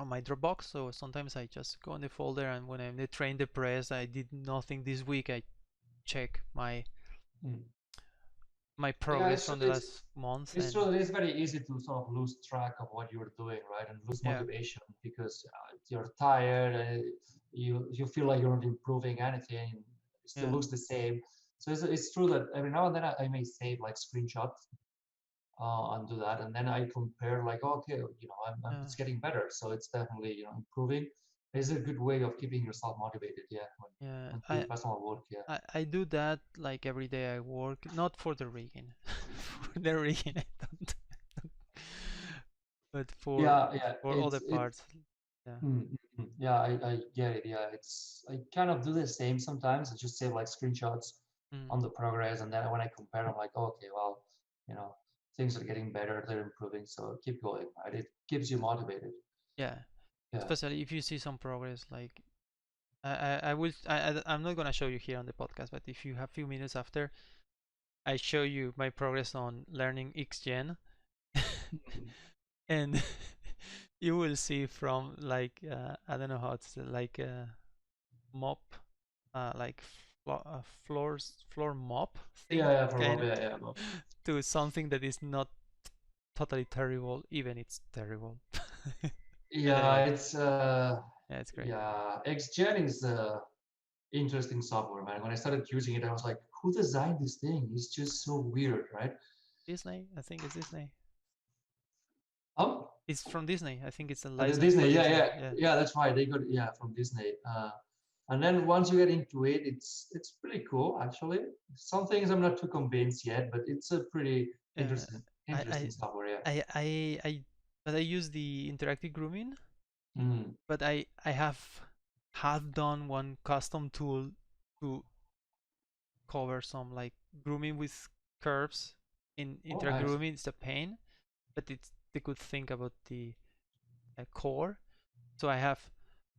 my Dropbox. So sometimes I just go in the folder, and when I'm the train the press, I did nothing this week, I check Mm. my Yeah, progress from the last month. it's And true that it's very easy to sort of lose track of what you're doing, right, and lose yeah, motivation because you're tired. You feel like you're not improving anything. It still yeah, looks the same. So it's true that every now and then I may save like screenshots and do that, and then I compare like, okay, uh, it's getting better. So it's definitely improving. It's a good way of keeping yourself motivated. Yeah, yeah, when you do personal work. Yeah. I do that like every day I work, not for the rigging. For the rigging I don't, but Yeah, yeah. for other parts. Yeah. Yeah, I get it. Yeah, I kind of do the same sometimes. I just save like screenshots Mm. on the progress, and then when I compare, I'm like, okay, well, you know, things are getting better, they're improving, so keep going, right? It keeps you motivated. Yeah. Yeah. Especially if you see some progress, like I will I'm not gonna show you here on the podcast, but if you have few minutes after, I show you my progress on learning Xgen, Mhm. and you will see from like I don't know how it's like mop, like floor mop Yeah, thing, yeah, for kind Bob, of, yeah, yeah, Bob. to something that is not totally terrible, even it's terrible. Yeah, Yeah, yeah, it's great. yeah, XGen is interesting software, man. When I started using it, I was like, who designed this thing? It's just so weird, right? Disney, I think it's Disney. Um, It's from Disney. I think it's a The license for Disney, yeah, Disney. yeah, Yeah. yeah. That's right. They got from Disney. And then once you get into it, it's pretty cool actually. Some things I'm not too convinced yet, but it's a pretty Uh, I I interesting software. Yeah. I but I use the interactive grooming, Mm. but I have done one custom tool to cover some like grooming with curves in Oh, interactive nice. grooming. It's a pain, but it's the good thing about the core. So I have,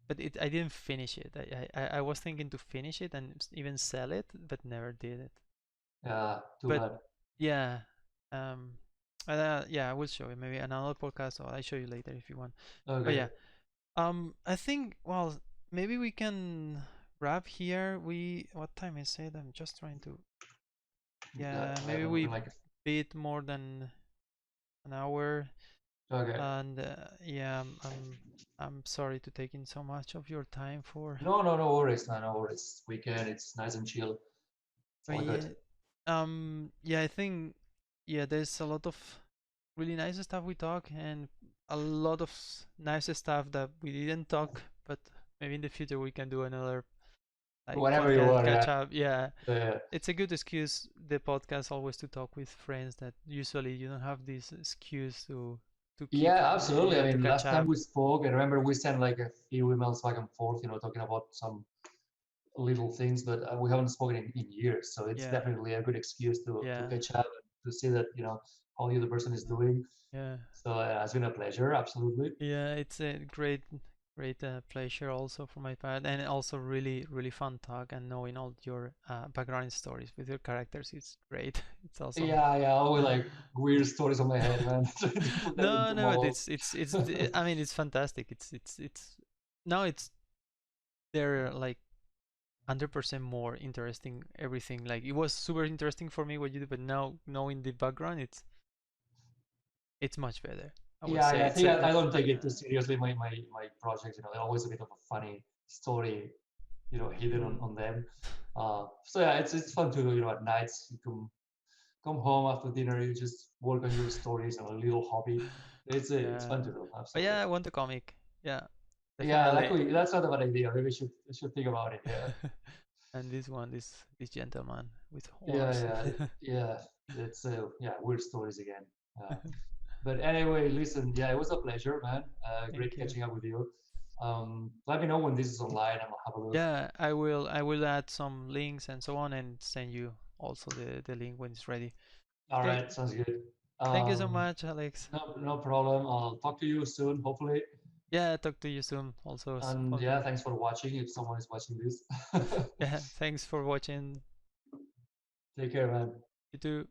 but I didn't finish it. I was thinking to finish it and even sell it, but never did it. Yeah, too But bad. yeah, um, yeah, I will show you maybe another podcast, or I show you later if you want. But Okay. yeah, I think well maybe we can wrap here. We what time is it? I'm just trying to. Yeah, Yeah, I maybe haven't we looking like. bit more than an hour, Okay. and yeah, I'm sorry to take in so much of your time for. No, no, no worries, man. No worries. Weekend, it's nice and chill. It's But all good. yeah, yeah, I think yeah, there's a lot of really nice stuff we talk, and a lot of nice stuff that we didn't talk, but maybe in the future we can do another like Whenever you podcast want, catch yeah. up. Yeah, Yeah, it's a good excuse, the podcast, always to talk with friends that usually you don't have this excuse to keep yeah, absolutely. I to mean, catch last time up. we spoke, I remember we sent like a few emails back and forth, talking about some little things, but we haven't spoken in years. So it's Yeah, definitely a good excuse to yeah, catch up and to see that, how the other person is doing. yeah. So it's been a pleasure, absolutely. Yeah, it's a great pleasure also for my part, and also really fun talk and knowing all your background stories with your characters. It's great. It's awesome. Yeah, yeah, always like weird stories on my head, man. Trying to put that No, into no, but mold. I mean, it's fantastic. It's now it's they're like 100% more interesting. Everything like it was super interesting for me what you do, but now knowing the background, it's much better. I would Yeah, say yeah. I it's think a I don't take it too seriously. My projects, they're always a bit of a funny story, hidden mm, on them. So yeah, it's fun to do. At nights you come home after dinner, you just work on your stories and a little hobby. It's fun yeah. to do. But Absolutely. yeah, I want a comic. Yeah, Yeah, definitely. that's not a bad idea. Maybe we should think about it. Yeah. And this one, this gentleman with Yeah, horns. yeah, yeah. It's weird stories again. Uh, but anyway, listen, yeah, it was a pleasure, man. Thank Great you. catching up with you. Let me know when this is online and I'll have a look. Yeah, I will add some links and so on and send you also the link when it's ready. All Okay. right, sounds good. Thank you so much, Alex. No problem. I'll talk to you soon, hopefully. Yeah, talk to you soon. Also, And yeah, thanks for watching. If someone is watching this, yeah, thanks for watching. take care, man. You too.